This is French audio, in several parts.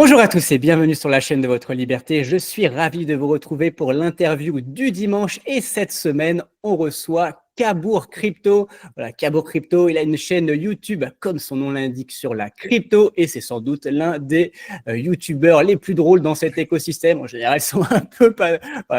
Bonjour à tous et bienvenue sur la chaîne de votre liberté. Je suis ravi de vous retrouver pour l'interview du dimanche et cette semaine, on reçoit Cabourg Crypto. Voilà, Cabourg Crypto, il a une chaîne YouTube comme son nom l'indique sur la crypto et c'est sans doute l'un des YouTubeurs les plus drôles dans cet écosystème. En général, ils sont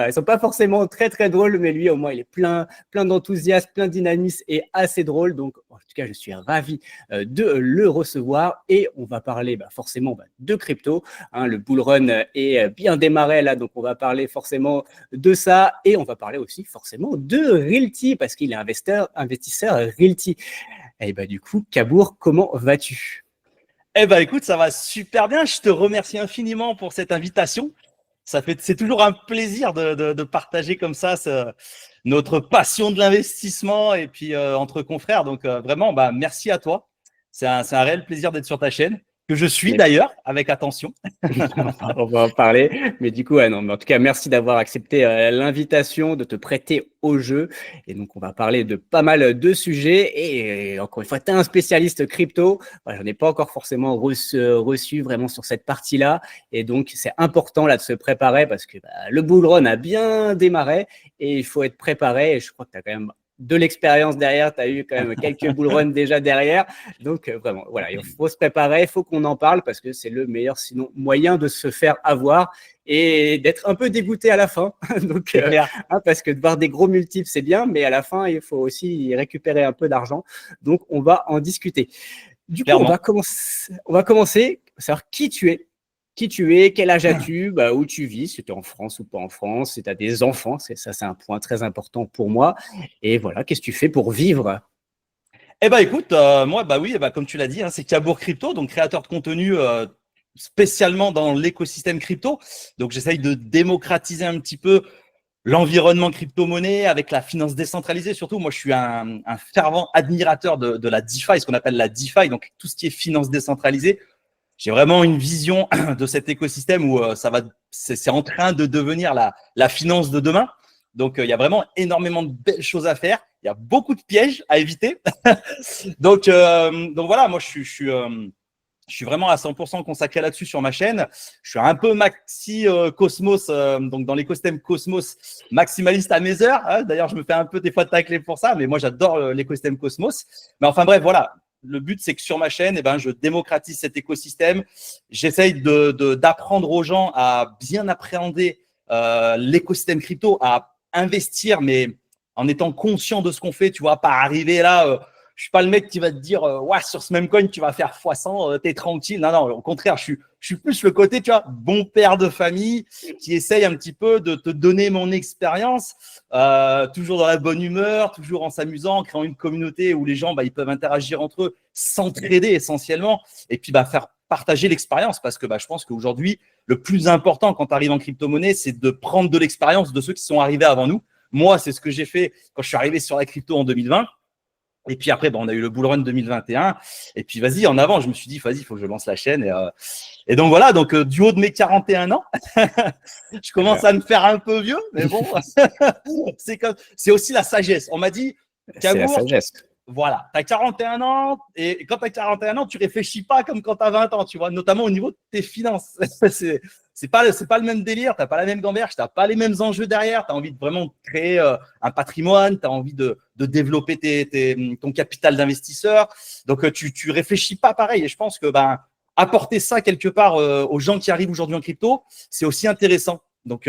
ils sont pas forcément très très drôles, mais lui au moins il est plein d'enthousiasme, plein de dynamisme et assez drôle. Donc en tout cas, je suis ravi de le recevoir et on va parler forcément de crypto. Le bull run est bien démarré là, donc on va parler forcément de ça et on va parler aussi forcément de Realty parce qu'il est investisseur Realty. Et du coup, Cabourg, comment vas-tu? Écoute, ça va super bien. Je te remercie infiniment pour cette invitation. C'est toujours un plaisir de partager comme ça notre passion de l'investissement et puis entre confrères. Donc vraiment, merci à toi. C'est un réel plaisir d'être sur ta chaîne, que je suis Mais d'ailleurs avec attention. on va en parler. Mais du coup, non, mais en tout cas, merci d'avoir accepté l'invitation, de te prêter au jeu. Et donc, on va parler de pas mal de sujets. Et encore une fois, tu es un spécialiste crypto. J'en ai pas encore forcément reçu vraiment sur cette partie-là. Et donc, c'est important là de se préparer parce que le bull run a bien démarré et il faut être préparé. Et je crois que tu as quand même de l'expérience derrière, tu as eu quand même quelques bull runs déjà derrière. Donc, vraiment, voilà, il faut se préparer, il faut qu'on en parle parce que c'est le meilleur sinon moyen de se faire avoir et d'être un peu dégoûté à la fin. Donc, parce que de voir des gros multiples, c'est bien, mais à la fin, il faut aussi récupérer un peu d'argent. Donc, on va en discuter. Du coup, on va commencer à savoir qui tu es. Qui tu es, quel âge as-tu, où tu vis, si tu es en France ou pas en France, si tu as des enfants, ça c'est un point très important pour moi. Et voilà, qu'est-ce que tu fais pour vivre? Écoute, moi, oui, comme tu l'as dit, c'est Cabourg Crypto, donc créateur de contenu spécialement dans l'écosystème crypto. Donc, j'essaye de démocratiser un petit peu l'environnement crypto-monnaie avec la finance décentralisée. Surtout, moi, je suis un fervent admirateur de la DeFi, ce qu'on appelle la DeFi, donc tout ce qui est finance décentralisée. J'ai vraiment une vision de cet écosystème où c'est en train de devenir la finance de demain. Donc, il y a vraiment énormément de belles choses à faire. Il y a beaucoup de pièges à éviter. donc voilà, moi, je suis vraiment à 100% consacré là-dessus sur ma chaîne. Je suis un peu maxi Cosmos, donc dans l'écosystème Cosmos, maximaliste à mes heures. D'ailleurs, je me fais un peu des fois tacler pour ça, mais moi, j'adore l'écosystème Cosmos. Mais enfin bref, voilà. Le but, c'est que sur ma chaîne, je démocratise cet écosystème. J'essaye d'apprendre aux gens à bien appréhender l'écosystème crypto, à investir, mais en étant conscient de ce qu'on fait. Tu vois, pas arriver là. Je suis pas le mec qui va te dire ouais, sur ce même coin tu vas faire x100, t'es tranquille. Non, au contraire, je suis plus le côté, tu vois, bon père de famille qui essaye un petit peu de te donner mon expérience, toujours dans la bonne humeur, toujours en s'amusant, en créant une communauté où les gens ils peuvent interagir entre eux, s'entraider essentiellement, et puis faire partager l'expérience, parce que je pense qu'aujourd'hui le plus important quand tu arrives en crypto-monnaie, c'est de prendre de l'expérience de ceux qui sont arrivés avant nous. Moi, c'est ce que j'ai fait quand je suis arrivé sur la crypto en 2020. Et puis après, on a eu le bull run 2021. Et puis, vas-y, en avant, je me suis dit, vas-y, il faut que je lance la chaîne. Et donc, voilà, donc du haut de mes 41 ans, je commence à me faire un peu vieux, mais bon, c'est aussi la sagesse. On m'a dit, c'est la sagesse. Voilà, tu as 41 ans et quand tu as 41 ans, tu réfléchis pas comme quand tu as 20 ans, tu vois, notamment au niveau de tes finances. c'est pas le même délire, tu n'as pas la même gamberge, tu n'as pas les mêmes enjeux derrière, tu as envie de vraiment créer un patrimoine, tu as envie de développer ton capital d'investisseur. Donc, tu réfléchis pas pareil. Et je pense que apporter ça quelque part aux gens qui arrivent aujourd'hui en crypto, c'est aussi intéressant. Donc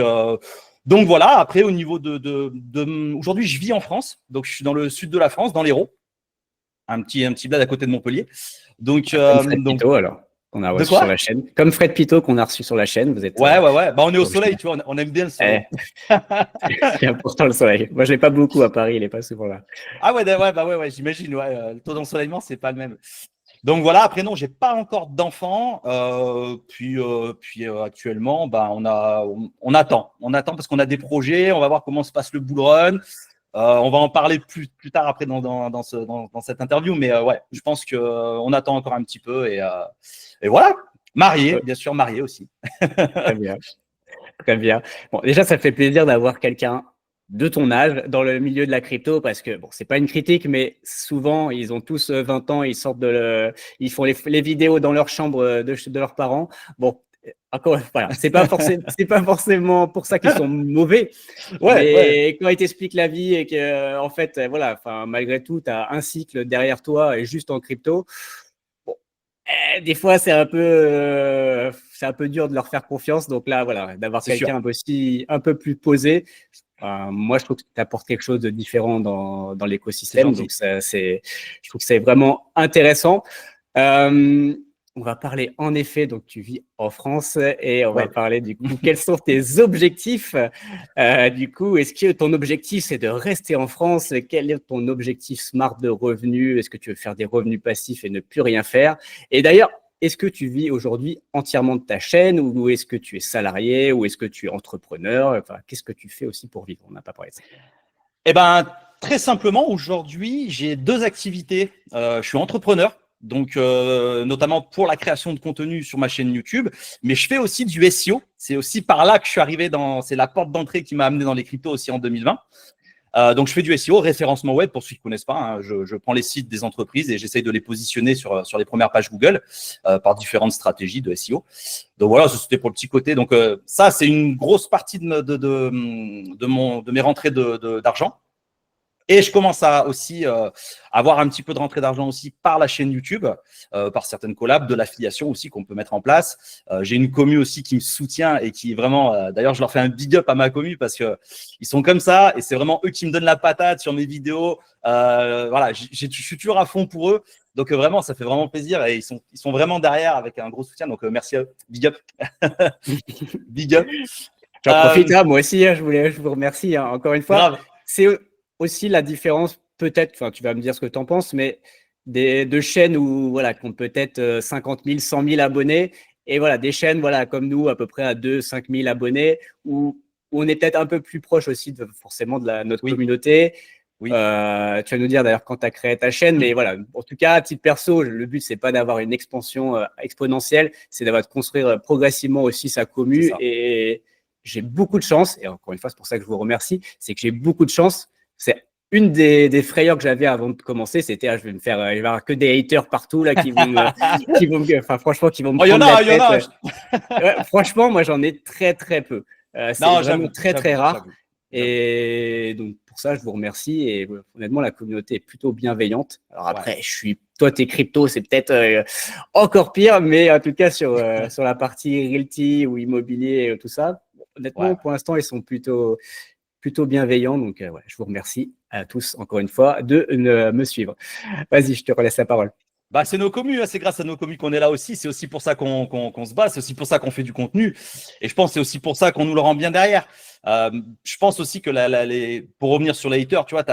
voilà, après au niveau aujourd'hui, je vis en France, donc je suis dans le sud de la France, dans l'Hérault. Un petit bled à côté de Montpellier. Donc, comme Fred Pito, alors, qu'on a reçu sur la chaîne. Comme Fred Pito qu'on a reçu sur la chaîne, vous êtes. Ouais. On est au soleil, tu vois, on aime bien le soleil. C'est important le soleil. Moi, je l'ai pas beaucoup à Paris, il est pas souvent là. Ah ouais, j'imagine. Ouais, le taux d'ensoleillement, c'est pas le même. Donc voilà, après non, j'ai pas encore d'enfants. Puis actuellement, on attend parce qu'on a des projets. On va voir comment se passe le bull run. On va en parler plus tard après dans cette interview, mais ouais, je pense qu'on attend encore un petit peu et voilà. Marié, bien sûr, marié aussi. Très bien. Très bien. Bon, déjà, ça fait plaisir d'avoir quelqu'un de ton âge dans le milieu de la crypto parce que, bon, c'est pas une critique, mais souvent, ils ont tous 20 ans, ils font les vidéos dans leur chambre de leurs parents. Bon, encore, voilà, c'est pas forcément pour ça qu'ils sont mauvais, Ouais, ouais, mais quand ils t'expliquent la vie et que, en fait, voilà, enfin, malgré tout, tu as un cycle derrière toi et juste en crypto, bon, des fois, c'est un peu dur de leur faire confiance. Donc là, voilà, d'avoir c'est sûr, quelqu'un aussi un peu plus posé, moi, je trouve que tu apportes quelque chose de différent dans c'est l'écosystème. Donc, gentil. je trouve que c'est vraiment intéressant. Euh, on va parler en effet, donc tu vis en France et on va Ouais. parler du coup, quels sont tes objectifs? Du coup, est-ce que ton objectif c'est de rester en France? Quel est ton objectif smart de revenus? Est-ce que tu veux faire des revenus passifs et ne plus rien faire? Et d'ailleurs, est-ce que tu vis aujourd'hui entièrement de ta chaîne ou est-ce que tu es salarié ou est-ce que tu es entrepreneur? Enfin, qu'est-ce que tu fais aussi pour vivre? On n'a pas parlé de ça. Eh ben, très simplement, aujourd'hui, j'ai deux activités. Je suis entrepreneur, donc notamment pour la création de contenu sur ma chaîne YouTube, mais je fais aussi du SEO. C'est aussi par là que je suis arrivé c'est la porte d'entrée qui m'a amené dans les cryptos aussi en 2020. Donc, je fais du SEO, référencement web, pour ceux qui ne connaissent pas. Hein, je prends les sites des entreprises et j'essaye de les positionner sur les premières pages Google par différentes stratégies de SEO. Donc, voilà, c'était pour le petit côté. Donc, ça, c'est une grosse partie de mes rentrées d'argent. Et je commence à aussi avoir un petit peu de rentrée d'argent aussi par la chaîne YouTube, par certaines collabs, de l'affiliation aussi qu'on peut mettre en place. J'ai une commu aussi qui me soutient et qui est vraiment, d'ailleurs, je leur fais un big up à ma commu parce que ils sont comme ça et c'est vraiment eux qui me donnent la patate sur mes vidéos. Voilà, je suis toujours à fond pour eux. Donc vraiment, ça fait vraiment plaisir et ils sont vraiment derrière avec un gros soutien. Donc merci à eux. Big up. Big up. J'en profite, moi aussi, hein, je vous remercie hein, encore une fois. Grave. C'est aussi la différence, peut-être, enfin, tu vas me dire ce que tu en penses, mais de chaînes où, voilà, qui ont peut-être 50 000, 100 000 abonnés, et voilà, des chaînes, voilà, comme nous, à peu près à 2, 5 000 abonnés, où on est peut-être un peu plus proche aussi forcément de notre Oui, communauté. oui. Tu vas nous dire d'ailleurs quand tu as créé ta chaîne, mais voilà, en tout cas, à titre perso, le but, c'est pas d'avoir une expansion exponentielle, c'est d'avoir de construire progressivement aussi sa C'est commu. ça. Et j'ai beaucoup de chance, et encore une fois, c'est pour ça que je vous remercie, c'est que j'ai beaucoup de chance. C'est une des frayeurs que j'avais avant de commencer, c'était je vais me faire, il va y avoir que des haters partout là enfin franchement, qui vont me Oh, il y en prendre la a, il y en tête. a. Ouais, franchement, moi j'en ai très très peu. C'est Non, vraiment j'avoue, très très j'avoue, rare. j'avoue, j'avoue. Et donc pour ça, je vous remercie. Et honnêtement, la communauté est plutôt bienveillante. Alors Ouais, après, toi, tes cryptos, c'est peut-être encore pire, mais en tout cas sur la partie realty ou immobilier, tout ça, ouais. honnêtement, pour l'instant, ils sont plutôt bienveillants. Donc ouais, je vous remercie à tous encore une fois de me suivre. Vas-y, je te relaisse la parole. Bah, c'est nos communes, hein, c'est grâce à nos communes qu'on est là aussi. C'est aussi pour ça qu'on se bat, c'est aussi pour ça qu'on fait du contenu. Et je pense que c'est aussi pour ça qu'on nous le rend bien derrière. Je pense aussi que pour revenir sur les haters, tu vois,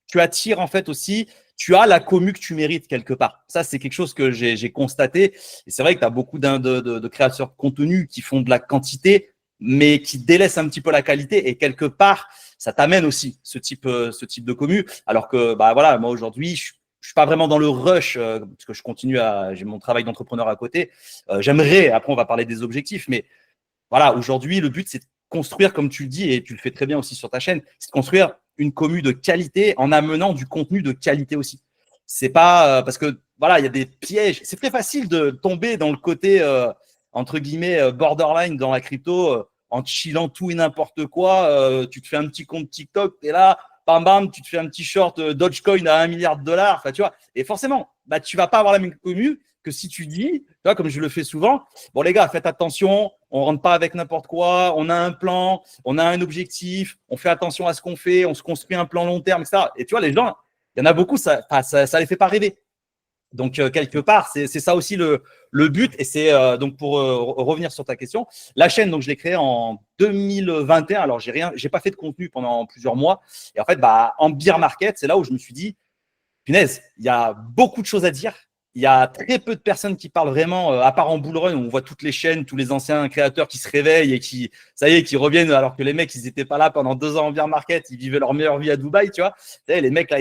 tu attires en fait aussi, tu as la commu que tu mérites quelque part. Ça, c'est quelque chose que j'ai constaté. Et c'est vrai que tu as beaucoup de créateurs de contenu qui font de la quantité, mais qui délaissent un petit peu la qualité. Et quelque part, ça t'amène aussi ce type de commu. Alors que, bah voilà, moi aujourd'hui, je suis pas vraiment dans le rush parce que j'ai mon travail d'entrepreneur à côté. J'aimerais, après on va parler des objectifs, mais voilà, aujourd'hui le but c'est de construire, comme tu le dis et tu le fais très bien aussi sur ta chaîne, c'est de construire une commu de qualité en amenant du contenu de qualité aussi. C'est pas parce que voilà, il y a des pièges. C'est très facile de tomber dans le côté entre guillemets borderline dans la crypto en chillant tout et n'importe quoi. Tu te fais un petit compte TikTok, et là bam bam, tu te fais un petit short Dogecoin à 1 milliard de dollars, enfin tu vois. Et forcément, bah tu vas pas avoir la même commu que si tu dis, tu vois, comme je le fais souvent, bon les gars, faites attention, on rentre pas avec n'importe quoi, on a un plan, on a un objectif, on fait attention à ce qu'on fait, on se construit un plan long terme, etc. Et tu vois, les gens, il y en a beaucoup, ça les fait pas rêver. Donc, quelque part, c'est ça aussi le but. Et c'est donc pour revenir sur ta question, la chaîne, donc je l'ai créée en 2021. Alors, j'ai pas fait de contenu pendant plusieurs mois. Et en fait, bah, en bear market, c'est là où je me suis dit, punaise, il y a beaucoup de choses à dire. Il y a très peu de personnes qui parlent vraiment, à part en bull run, où on voit toutes les chaînes, tous les anciens créateurs qui se réveillent et qui, ça y est, qui reviennent, alors que les mecs, ils n'étaient pas là pendant 2 ans en bear market, ils vivaient leur meilleure vie à Dubaï, tu vois. Tu sais, les mecs, là,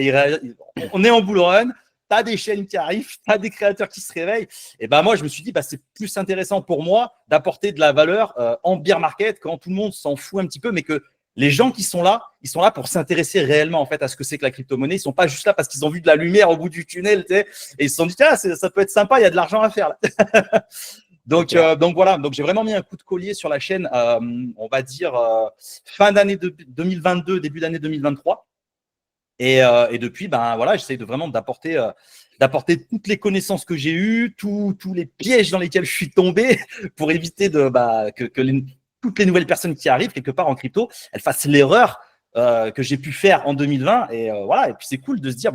on est en bull run, tu as des chaînes qui arrivent, tu as des créateurs qui se réveillent. Et ben moi, je me suis dit, bah, c'est plus intéressant pour moi d'apporter de la valeur en bear market quand tout le monde s'en fout un petit peu, mais que les gens qui sont là, ils sont là pour s'intéresser réellement en fait à ce que c'est que la crypto-monnaie. Ils sont pas juste là parce qu'ils ont vu de la lumière au bout du tunnel, tu sais, et ils se sont dit tiens, ça peut être sympa, il y a de l'argent à faire là. Donc voilà, donc j'ai vraiment mis un coup de collier sur la chaîne, on va dire fin d'année 2022, début d'année 2023. Et depuis, ben voilà, j'essaie de vraiment d'apporter toutes les connaissances que j'ai eues, tous les pièges dans lesquels je suis tombé, pour éviter que toutes les nouvelles personnes qui arrivent quelque part en crypto, elles fassent l'erreur que j'ai pu faire en 2020. Et voilà, et puis c'est cool de se dire,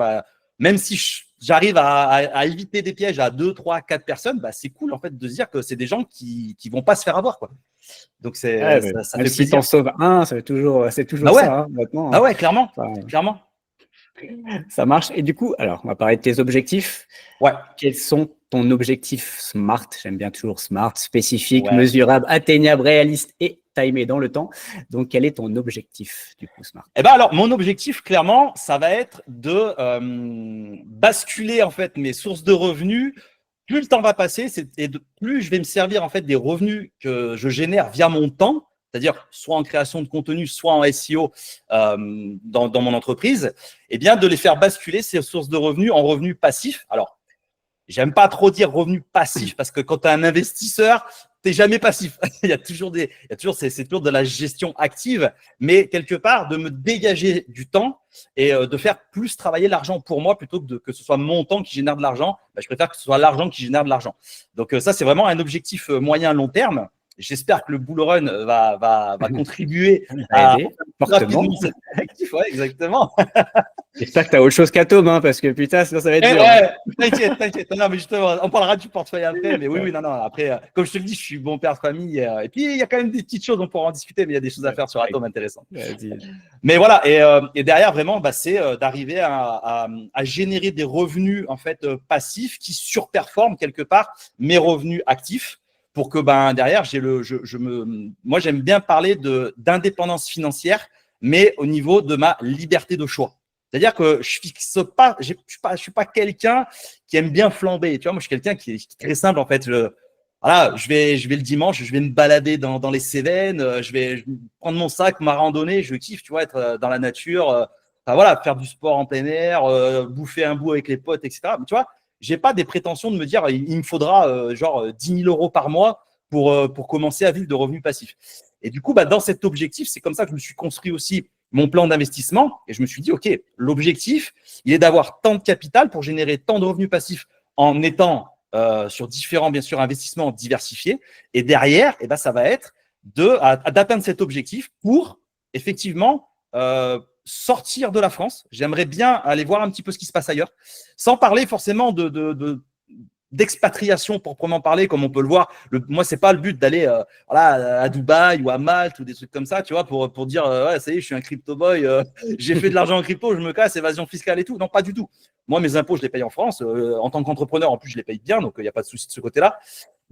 même si j'arrive à éviter des pièges à 2, 3, 4 personnes, c'est cool en fait de se dire que c'est des gens qui vont pas se faire avoir, quoi. Donc ça même fait si plaisir. t'en sauves un, c'est toujours Ah ouais, ça, maintenant. ah ouais, clairement, Enfin, clairement. ça marche. Et du coup, alors, on va parler de tes objectifs. Ouais. Quels sont ton objectif SMART? J'aime bien toujours SMART, spécifique, Ouais. mesurable, atteignable, réaliste et timé dans le temps. Donc, quel est ton objectif du coup SMART? Eh ben alors, mon objectif, clairement, ça va être de basculer en fait mes sources de revenus. Plus le temps va passer, plus je vais me servir en fait des revenus que je génère via mon temps, c'est-à-dire soit en création de contenu, soit en SEO dans mon entreprise, et bien de les faire basculer ces sources de revenus en revenus passifs. Alors, j'aime pas trop dire revenus passifs parce que quand tu es un investisseur, t'es jamais passif. Il y a toujours c'est toujours de la gestion active, mais quelque part de me dégager du temps et de faire plus travailler l'argent pour moi plutôt que ce soit mon temps qui génère de l'argent. Je préfère que ce soit l'argent qui génère de l'argent. Donc ça, c'est vraiment un objectif moyen long terme. J'espère que le bull run va contribuer à aider fortement. cet objectif. Ouais, exactement. J'espère que tu as autre chose qu'Atome, hein, parce que putain, sinon ça va être dur. Ouais, t'inquiète. Non, mais justement, on parlera du portefeuille après. Mais oui, non. Après, comme je te le dis, je suis bon père de famille. Et puis, il y a quand même des petites choses, on pourra en discuter, mais il y a des choses à faire sur Atome intéressantes. Mais voilà, et derrière, vraiment, c'est d'arriver à générer des revenus en fait passifs qui surperforment quelque part mes revenus actifs. Pour que derrière, moi j'aime bien parler d'indépendance financière, mais au niveau de ma liberté de choix. C'est-à-dire que je suis pas quelqu'un qui aime bien flamber. Tu vois, moi je suis quelqu'un qui est très simple en fait. Voilà, je vais le dimanche, je vais me balader dans les Cévennes, je vais prendre mon sac, ma randonnée, je kiffe, tu vois, être dans la nature. Enfin voilà, faire du sport en plein air, bouffer un bout avec les potes, etc. Mais tu vois, j'ai pas des prétentions de me dire il me faudra genre 10 000 € par mois pour commencer à vivre de revenus passifs. Et du coup, dans cet objectif, c'est comme ça que je me suis construit aussi mon plan d'investissement. Et je me suis dit, OK, l'objectif, il est d'avoir tant de capital pour générer tant de revenus passifs en étant sur différents, bien sûr, investissements diversifiés. Et derrière, ça va être d'atteindre cet objectif pour effectivement sortir de la France. J'aimerais bien aller voir un petit peu ce qui se passe ailleurs, sans parler forcément d'expatriation proprement parler, comme on peut le voir. Moi, c'est pas le but d'aller à Dubaï ou à Malte ou des trucs comme ça, tu vois, pour dire ouais, ça y est, je suis un crypto boy, j'ai fait de l'argent en crypto, je me casse, évasion fiscale et tout. Non, pas du tout. Moi, mes impôts, je les paye en France. En tant qu'entrepreneur, en plus, je les paye bien, donc il n'y a pas de souci de ce côté-là.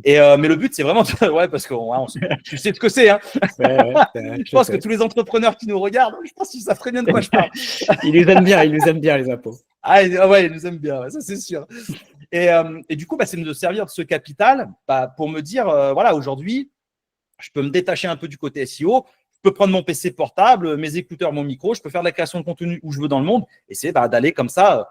Mais le but, c'est vraiment ouais, parce que tu sais ce que c'est, hein. Je pense que tous les entrepreneurs qui nous regardent, je pense qu'ils savent très bien de quoi je parle. Ils nous aiment bien les impôts. Ah ouais, ils nous aiment bien, ça c'est sûr. Et du coup, c'est de me servir de ce capital pour me dire, voilà, aujourd'hui, je peux me détacher un peu du côté SEO, je peux prendre mon PC portable, mes écouteurs, mon micro, je peux faire de la création de contenu où je veux dans le monde, et c'est d'aller comme ça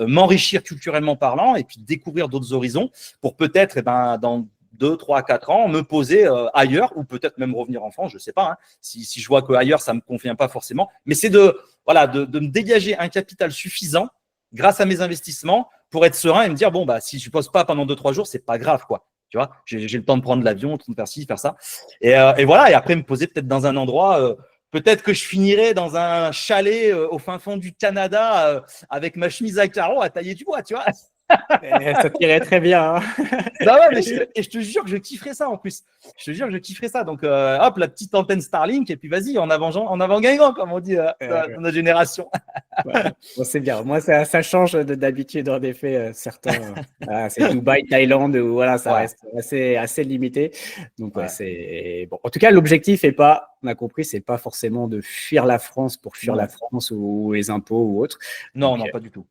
m'enrichir culturellement parlant et puis découvrir d'autres horizons pour peut-être, dans 2, 3, 4 ans, me poser ailleurs ou peut-être même revenir en France, je ne sais pas. Hein, si je vois qu'ailleurs, ça ne me convient pas forcément. Mais c'est de me dégager un capital suffisant grâce à mes investissements pour être serein et me dire, bon, si je ne pose pas pendant 2, 3 jours, ce n'est pas grave, quoi. Tu vois, j'ai le temps de prendre l'avion, de faire ci, faire ça. Et voilà, et après me poser peut-être dans un endroit… peut-être que je finirai dans un chalet au fin fond du Canada avec ma chemise à carreaux à tailler du bois, tu vois. Ça tirait très bien. Hein. Ouais, mais je te jure que je kifferais ça en plus. Je te jure que je kifferais ça. Donc, hop, la petite antenne Starlink et puis vas-y, en avant gagnant, comme on dit dans notre génération. Ouais. Bon, c'est bien. Moi, ça change d'habitude, en effet. Certains, c'est Dubaï, Thaïlande, où voilà, ça reste assez limité. Donc, c'est bon. En tout cas, l'objectif est pas, on a compris, c'est pas forcément de fuir la France pour fuir la France ou les impôts ou autre. Non, non, pas du tout.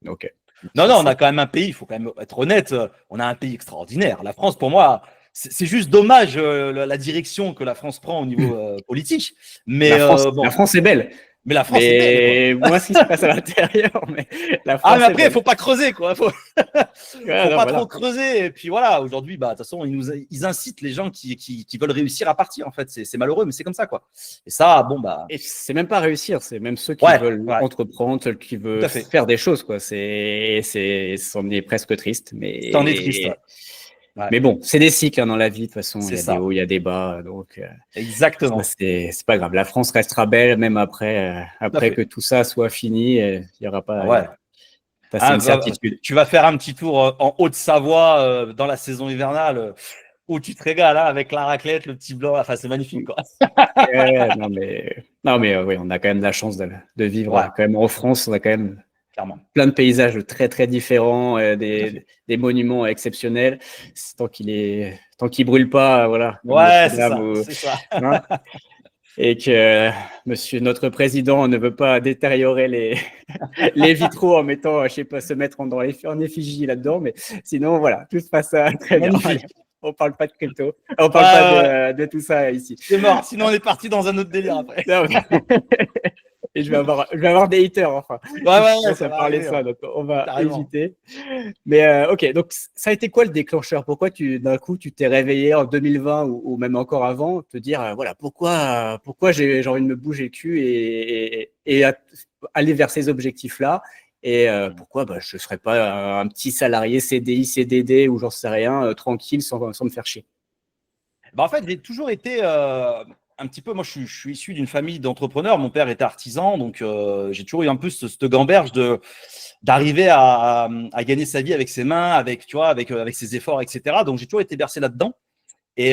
Ok. Non, on a quand même un pays, il faut quand même être honnête, on a un pays extraordinaire. La France, pour moi, c'est juste dommage la direction que la France prend au niveau politique. Mais la France est belle. Mais la France est belle, Mais moi, ce qui se passe à l'intérieur, mais la ah, France mais est après, il belle. faut pas creuser, quoi. Faut Ouais, non, pas voilà. trop creuser. Et puis voilà, aujourd'hui, bah, de toute façon, ils incitent les gens qui veulent réussir à partir, en fait. C'est malheureux, mais c'est comme ça, quoi. Et ça, bon, bah, Et c'est même pas réussir, c'est même ceux qui ouais, veulent ouais, entreprendre, ceux qui tout veulent à fait. faire des choses, quoi. C'en est presque triste, C'en est triste, ouais. Ouais, mais bon, c'est des cycles hein, dans la vie. De toute façon, il c'est y a des ça. hauts, il y a des bas, donc ça, Exactement. c'est pas grave. La France restera belle, même après, Tout à après fait. que tout ça soit fini. Il y aura Ah pas, ouais. ça, c'est Hein, une certitude. tu vas faire un petit tour en Haute-Savoie dans la saison hivernale où tu te régales hein, avec la raclette, le petit blanc. Enfin, c'est magnifique, quoi. Non, mais oui, on a quand même la chance de vivre Ouais, quand même en France. On a quand même clairement. plein de paysages très très différents, Tout à fait. des monuments exceptionnels. Tant qu'il brûle pas, voilà, comme Ouais, c'est Notre-Dame ça, ou c'est ça. hein, et que Monsieur notre président ne veut pas détériorer les les vitraux en mettant, je sais pas, se mettre en effigie là-dedans, mais sinon voilà, tout se passe très bien. Allez, Magnifique. on parle pas de crypto, on Ouais, parle pas ouais, ouais. de tout ça ici. C'est mort. Sinon, on est parti dans un autre délire après. Non, et je vais avoir des haters, enfin, Ouais, si je ouais, ouais, commence ça à va parler de arriver, ça, ouais. donc on va Carrément. éviter. Mais ok, donc ça a été quoi le déclencheur? Pourquoi d'un coup, tu t'es réveillé en 2020 ou même encore avant, te dire, voilà, pourquoi j'ai envie de me bouger le cul et aller vers ces objectifs-là? Et pourquoi bah, je ne serais pas un petit salarié CDI, CDD ou j'en sais rien, tranquille, sans me faire chier? Bah, en fait, j'ai toujours été un petit peu. Moi, je suis issu d'une famille d'entrepreneurs. Mon père était artisan, donc j'ai toujours eu un peu cette gamberge d'arriver à gagner sa vie avec ses mains, avec, tu vois, avec ses efforts, etc. Donc, j'ai toujours été bercé là-dedans. Et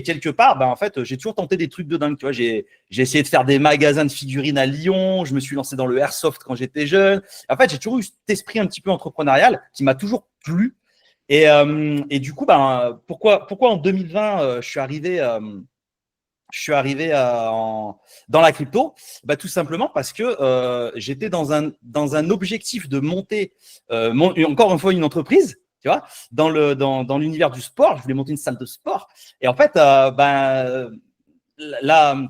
quelque part, bah, en fait, j'ai toujours tenté des trucs de dingue. Tu vois, j'ai essayé de faire des magasins de figurines à Lyon. Je me suis lancé dans le airsoft quand j'étais jeune. En fait, j'ai toujours eu cet esprit un petit peu entrepreneurial qui m'a toujours plu. Et du coup, ben, pourquoi en 2020, je suis arrivé dans la crypto? Bah, tout simplement parce que j'étais dans un objectif de monter, encore une fois, une entreprise. Tu vois, dans l'univers du sport, je voulais monter une salle de sport. Et en fait, ben,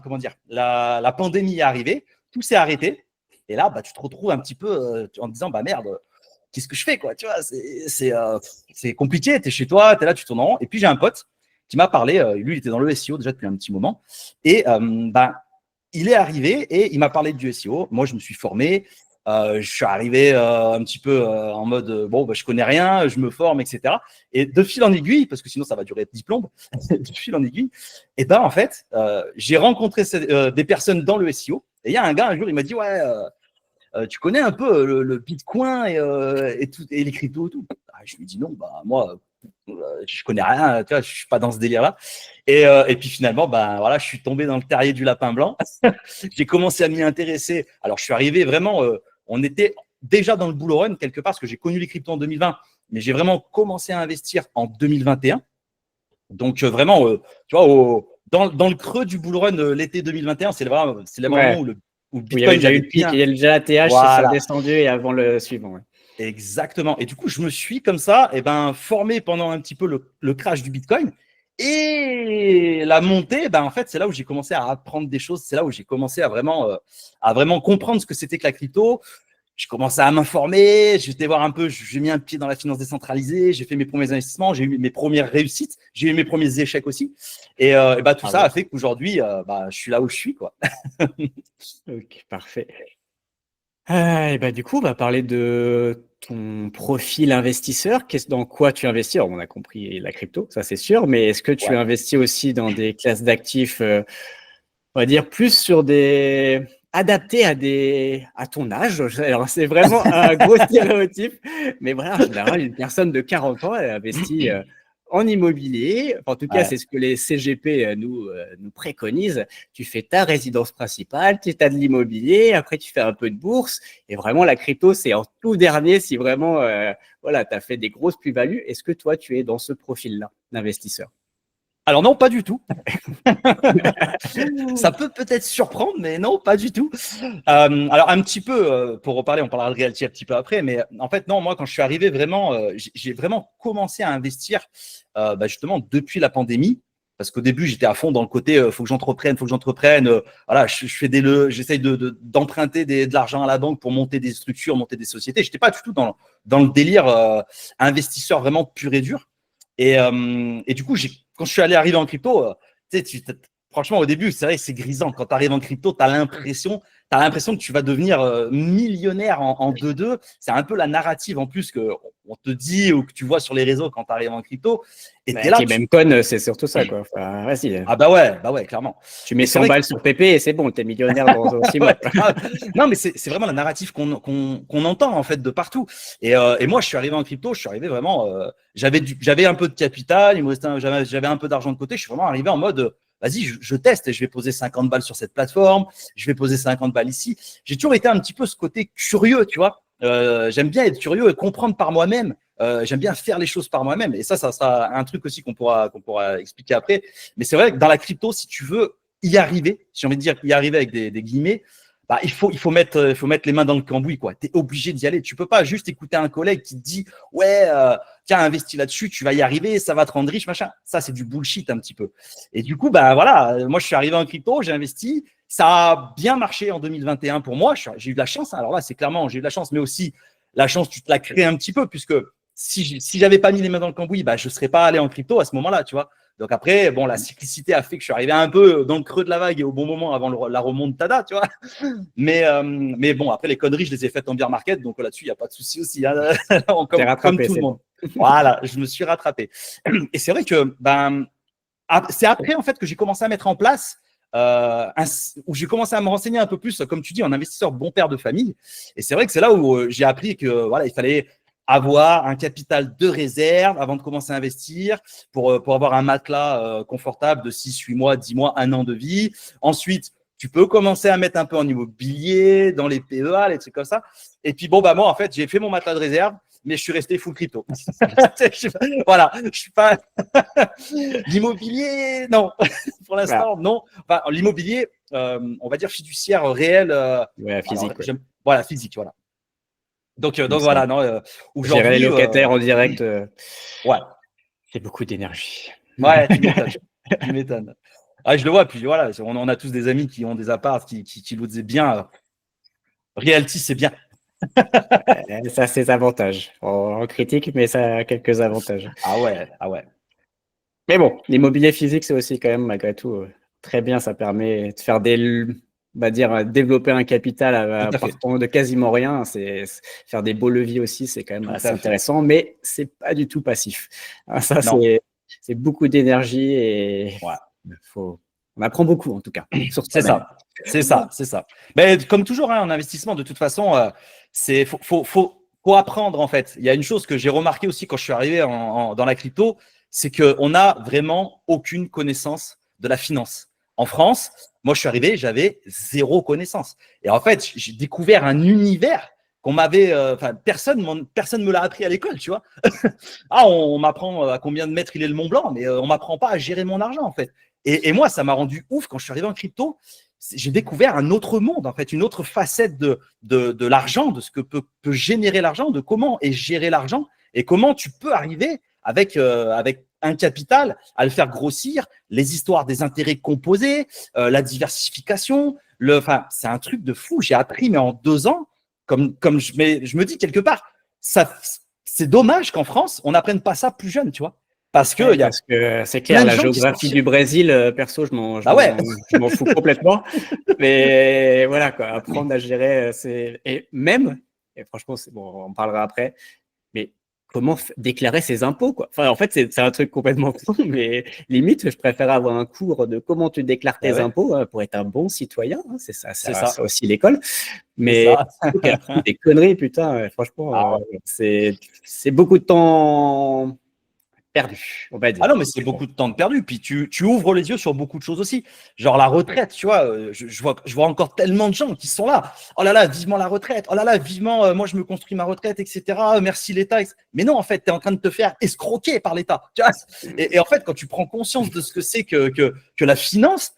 comment dire, la pandémie est arrivée, tout s'est arrêté. Et là, bah, tu te retrouves un petit peu en te disant, bah merde, qu'est-ce que je fais, quoi, tu vois, c'est compliqué, tu es chez toi, tu es là, tu tournes en rond. Et puis j'ai un pote qui m'a parlé, lui, il était dans le SEO déjà depuis un petit moment. Et bah, il est arrivé et il m'a parlé du SEO. Moi, je me suis formé. Je suis arrivé un petit peu en mode bon, bah, je connais rien, je me forme, etc. Et de fil en aiguille, parce que sinon ça va durer 10 plombes, de fil en aiguille, et ben en fait, j'ai rencontré des personnes dans le SEO. Et il y a un gars un jour, il m'a dit ouais, tu connais un peu le Bitcoin et tout, et les cryptos et tout. Ah, je lui dis non, bah moi, je connais rien, tu vois, je suis pas dans ce délire-là. Et puis finalement, bah voilà, je suis tombé dans le terrier du lapin blanc. J'ai commencé à m'y intéresser. Alors, je suis arrivé vraiment, on était déjà dans le bull run quelque part, parce que j'ai connu les cryptos en 2020, mais j'ai vraiment commencé à investir en 2021. Donc, vraiment, tu vois, dans le creux du bull run l'été 2021, c'est le moment Ouais, où le où il y avait Bitcoin, déjà eu j'avais le pic, il bien. y a déjà ATH, ça a Voilà, descendu et avant le suivant. Ouais. exactement. Et du coup, je me suis comme ça, et ben, formé pendant un petit peu le crash du Bitcoin. Et la montée, ben, en fait, c'est là où j'ai commencé à apprendre des choses. C'est là où j'ai commencé à vraiment comprendre ce que c'était que la crypto. Je commençais à m'informer, j'étais voir un peu, j'ai mis un pied dans la finance décentralisée, j'ai fait mes premiers investissements, j'ai eu mes premières réussites, j'ai eu mes premiers échecs aussi. Et bah, tout ça Bravo. a fait qu'aujourd'hui, bah, je suis là où je suis, quoi. Ok, parfait. Et bah, du coup, on va parler de ton profil investisseur. Dans quoi tu investis? Alors, on a compris la crypto, ça c'est sûr, mais est-ce que tu Ouais. investis aussi dans des classes d'actifs, on va dire plus sur des adaptés à ton âge? Alors, c'est vraiment un gros stéréotype, mais voilà, en général, une personne de 40 ans, elle investit en immobilier. En tout cas, Ouais. c'est ce que les CGP nous préconisent. Tu fais ta résidence principale, tu as de l'immobilier, après tu fais un peu de bourse. Et vraiment, la crypto, c'est en tout dernier si vraiment voilà, tu as fait des grosses plus-values. Est-ce que toi, tu es dans ce profil-là d'investisseur? Alors non, pas du tout. Ça peut peut-être surprendre, mais non, pas du tout. Alors un petit peu, pour reparler, on parlera de reality un petit peu après, mais en fait non, moi quand je suis arrivé vraiment, j'ai vraiment commencé à investir bah, justement depuis la pandémie. Parce qu'au début, j'étais à fond dans le côté faut que j'entreprenne. Voilà, je fais j'essaye d'emprunter de l'argent à la banque pour monter des structures, monter des sociétés. J'étais pas du tout dans le délire investisseur vraiment pur et dur. Et du coup, quand je suis arrivé en crypto, franchement, au début, c'est vrai, c'est grisant. Quand tu arrives en crypto, tu as l'impression que tu vas devenir millionnaire en 2-2. C'est un peu la narrative en plus qu'on te dit ou que tu vois sur les réseaux quand tu arrives en crypto. Et Bah, qui même con, c'est surtout ça, quoi. Enfin, vas-y. Ah bah ouais, clairement. Tu mets 100 balles sur PP et c'est bon, t'es millionnaire dans 6 mois. Non, mais c'est vraiment la narrative qu'on entend en fait de partout. Et moi, je suis arrivé en crypto, je suis arrivé vraiment. J'avais un peu de capital, j'avais un peu d'argent de côté. Je suis vraiment arrivé en mode, vas-y, je teste et je vais poser 50 balles sur cette plateforme, je vais poser 50 balles ici. J'ai toujours été un petit peu ce côté curieux, tu vois. J'aime bien être curieux et comprendre par moi-même. J'aime bien faire les choses par moi-même. Et ça sera un truc aussi qu'on pourra expliquer après. Mais c'est vrai que dans la crypto, si tu veux y arriver, si j'ai envie de dire y arriver avec des guillemets, bah, il faut mettre les mains dans le cambouis, quoi. Tu es obligé d'y aller. Tu peux pas juste écouter un collègue qui te dit ouais, tiens, investis là-dessus, tu vas y arriver, ça va te rendre riche, machin. Ça, c'est du bullshit un petit peu. Et du coup, bah voilà, moi je suis arrivé en crypto, j'ai investi. Ça a bien marché en 2021 pour moi. J'ai eu de la chance. Alors là, c'est clairement, j'ai eu de la chance, mais aussi la chance, tu te la crées un petit peu, puisque si j'avais pas mis les mains dans le cambouis, bah, je serais pas allé en crypto à ce moment-là, tu vois. Donc après, bon, la cyclicité a fait que je suis arrivé un peu dans le creux de la vague et au bon moment avant la remontada, tu vois. Mais bon, après les conneries, je les ai faites en bear market, donc là-dessus, il n'y a pas de souci aussi, hein, comme tout le monde. Voilà, je me suis rattrapé. Et c'est vrai que c'est après en fait que j'ai commencé à mettre en place où j'ai commencé à me renseigner un peu plus, comme tu dis, en investisseur bon père de famille. Et c'est vrai que c'est là où j'ai appris que voilà, il fallait avoir un capital de réserve avant de commencer à investir pour avoir un matelas confortable de 6, 8 mois, 10 mois, 1 an de vie. Ensuite, tu peux commencer à mettre un peu en immobilier, dans les PEA, les trucs comme ça. Et puis, bon, bah moi, en fait, j'ai fait mon matelas de réserve, mais je suis resté full crypto. Voilà, je suis pas… L'immobilier, non. Pour l'instant, non. Enfin, l'immobilier, on va dire fiduciaire réel. Ouais, physique. Alors, voilà, physique, voilà. Donc voilà, non. Aujourd'hui, gérer les locataires en direct, ouais, c'est beaucoup d'énergie. Ouais, tu m'étonnes. Ah, je le vois, puis voilà, on a tous des amis qui ont des apparts, qui louent bien. Realty, c'est bien. Ça, c'est des avantages. On critique, mais ça a quelques avantages. Ah ouais. Mais bon, l'immobilier physique, c'est aussi quand même, malgré tout, très bien. Ça permet de faire on va dire, développer un capital à partir de quasiment rien. Faire des beaux leviers aussi, c'est quand même assez intéressant, mais c'est pas du tout passif. Ça, c'est beaucoup d'énergie et on apprend beaucoup, en tout cas. C'est ça. Mais comme toujours, hein, en investissement, de toute façon, faut apprendre, en fait. Il y a une chose que j'ai remarqué aussi quand je suis arrivé dans la crypto, c'est qu'on n'a vraiment aucune connaissance de la finance. En France, moi, je suis arrivé, j'avais zéro connaissance. Et en fait, j'ai découvert un univers qu'on m'avait… personne me l'a appris à l'école, tu vois. On m'apprend à combien de mètres il est le Mont Blanc, mais on m'apprend pas à gérer mon argent, en fait. Et moi, ça m'a rendu ouf quand je suis arrivé en crypto. J'ai découvert un autre monde, en fait, une autre facette de l'argent, de ce que peut générer l'argent, de comment est géré l'argent et comment tu peux arriver avec un capital à le faire grossir, les histoires des intérêts composés, la diversification. C'est un truc de fou. J'ai appris, mais en 2 ans, comme je me dis quelque part, c'est dommage qu'en France, on n'apprenne pas ça plus jeune, tu vois. Parce que c'est clair, la géographie du Brésil, perso, je m'en fous complètement. Mais voilà, quoi, apprendre à gérer, et franchement, bon, on en parlera après, mais comment déclarer ses impôts, quoi. Enfin, en fait, c'est un truc complètement con, mais limite, je préfère avoir un cours de comment tu déclares tes impôts pour être un bon citoyen. Hein, c'est ça aussi l'école. Mais des conneries, putain, franchement, c'est beaucoup de temps perdu, on va dire. Ah non, mais c'est beaucoup de temps de perdu. Puis tu ouvres les yeux sur beaucoup de choses aussi. Genre la retraite, tu vois, je vois encore tellement de gens qui sont là. Oh là là, vivement la retraite. Oh là là, vivement, moi je me construis ma retraite, etc. Merci l'État. Mais non, en fait, tu es en train de te faire escroquer par l'État. Tu vois, et en fait, quand tu prends conscience de ce que c'est que la finance,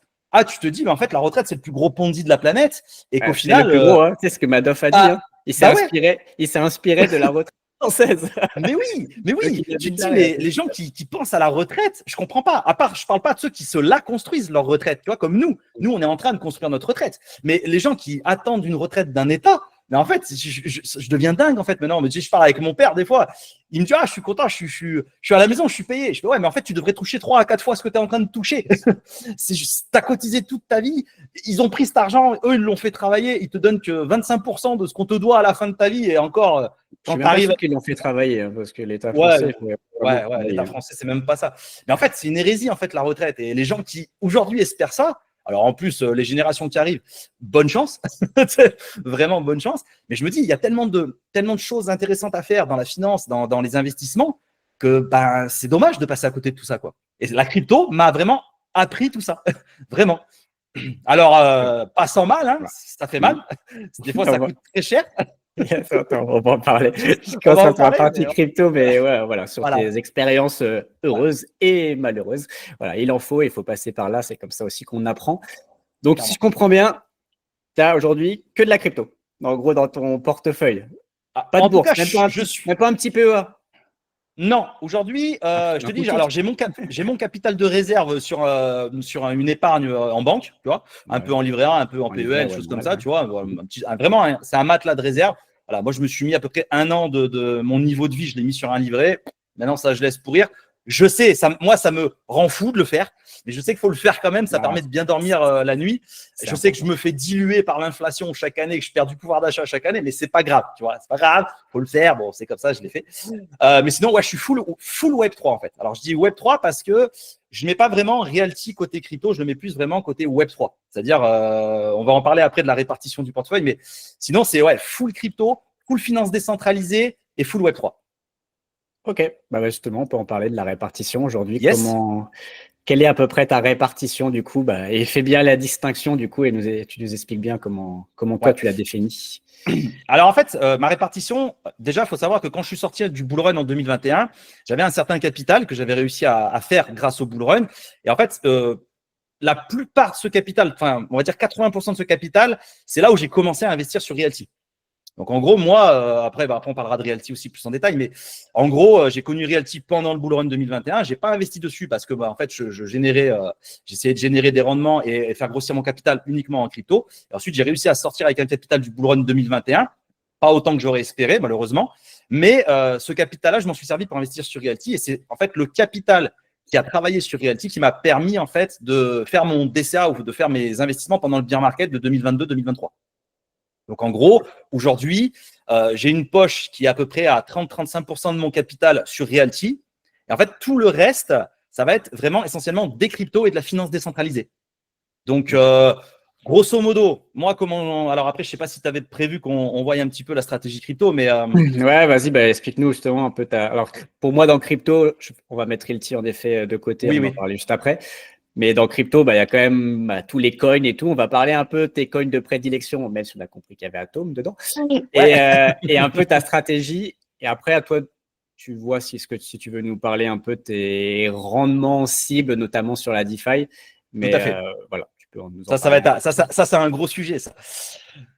tu te dis, mais en fait, la retraite, c'est le plus gros Ponzi de la planète. Et qu'au final. C'est le plus gros, hein. C'est ce que Madoff a dit. Hein. Il s'est inspiré de la retraite. française. Mais oui, tu te dis, mais les gens qui pensent à la retraite, je comprends pas. À part, je parle pas de ceux qui se la construisent, leur retraite, tu vois, comme nous. Nous, on est en train de construire notre retraite. Mais les gens qui attendent une retraite d'un État, mais en fait, je deviens dingue, en fait, maintenant. Mais je parle avec mon père, des fois. Il me dit, je suis content, je suis à la maison, je suis payé. Je fais, ouais, mais en fait, tu devrais toucher 3 à 4 fois ce que tu es en train de toucher. Tu as cotisé toute ta vie. Ils ont pris cet argent, eux, ils l'ont fait travailler. Ils te donnent que 25% de ce qu'on te doit à la fin de ta vie. Et encore, quand tu arrives. Qu'ils l'ont fait travailler, hein, parce que l'État français. Ouais, l'État français, c'est même pas ça. Mais en fait, c'est une hérésie, en fait, la retraite. Et les gens qui, aujourd'hui, espèrent ça, alors en plus, les générations qui arrivent, bonne chance, vraiment bonne chance. Mais je me dis, il y a tellement de choses intéressantes à faire dans la finance, dans les investissements, que c'est dommage de passer à côté de tout ça, quoi. Et la crypto m'a vraiment appris tout ça, vraiment. Alors, pas sans mal, hein, ça fait mal. Des fois, ça coûte très cher. Attends, on va en parler. Je commence sur la partie crypto, mais ouais, voilà, sur tes expériences heureuses et malheureuses. Voilà, il faut passer par là. C'est comme ça aussi qu'on apprend. Donc, si je comprends bien, tu as aujourd'hui que de la crypto. En gros, dans ton portefeuille. Pas de bourse, même pas un petit PEA. Non, aujourd'hui, je te dis, alors j'ai mon capital de réserve sur une épargne en banque, tu vois, un peu en livret A, un peu en PEL, choses comme ça, tu vois, vraiment, c'est un matelas de réserve. Voilà, moi, je me suis mis à peu près 1 an de mon niveau de vie, je l'ai mis sur un livret. Maintenant, ça, je laisse pourrir. Je sais, moi, ça me rend fou de le faire, mais je sais qu'il faut le faire quand même. Ça permet de bien dormir la nuit. Je sais que je me fais diluer par l'inflation chaque année, que je perds du pouvoir d'achat chaque année, mais c'est pas grave, tu vois. C'est pas grave, faut le faire. Bon, c'est comme ça, je l'ai fait. Mais sinon, ouais, je suis full Web3 en fait. Alors, je dis Web3 parce que je mets pas vraiment Realty côté crypto, je le mets plus vraiment côté Web3. C'est-à-dire, on va en parler après de la répartition du portefeuille, mais sinon, c'est full crypto, full finance décentralisée et full Web3. Ok, justement, on peut en parler de la répartition aujourd'hui. Yes. Quelle est à peu près ta répartition du coup et fais bien la distinction du coup et tu nous expliques bien comment toi tu l'as définie. Alors en fait, ma répartition, déjà, il faut savoir que quand je suis sorti du Bull Run en 2021, j'avais un certain capital que j'avais réussi à faire grâce au Bull Run. Et en fait, la plupart de ce capital, enfin, on va dire 80% de ce capital, c'est là où j'ai commencé à investir sur Realty. Donc, en gros, moi, après, on parlera de Realty aussi plus en détail, mais en gros, j'ai connu Realty pendant le Bull Run 2021. Je n'ai pas investi dessus parce que, en fait, j'essayais de générer des rendements et faire grossir mon capital uniquement en crypto. Et ensuite, j'ai réussi à sortir avec un capital du Bull Run 2021. Pas autant que j'aurais espéré, malheureusement. Mais ce capital-là, je m'en suis servi pour investir sur Realty. Et c'est en fait le capital qui a travaillé sur Realty qui m'a permis, en fait, de faire mon DCA ou de faire mes investissements pendant le bear market de 2022-2023. Donc, en gros, aujourd'hui, j'ai une poche qui est à peu près à 30-35% de mon capital sur Realty. Et en fait, tout le reste, ça va être vraiment essentiellement des cryptos et de la finance décentralisée. Donc, grosso modo, moi, alors après, je ne sais pas si tu avais prévu qu'on voie un petit peu la stratégie crypto, mais… Ouais, vas-y, explique-nous justement un peu Alors, pour moi, dans crypto, on va mettre Realty en effet de côté, on va en parler juste après. Mais dans crypto, il y a quand même tous les coins et tout. On va parler un peu de tes coins de prédilection, même si on a compris qu'il y avait Atom dedans. Et un peu ta stratégie. Et après, à toi, tu vois si tu veux nous parler un peu de tes rendements cibles, notamment sur la DeFi. Mais tout à fait. voilà, tu peux nous en parler. Ça, c'est un gros sujet, ça.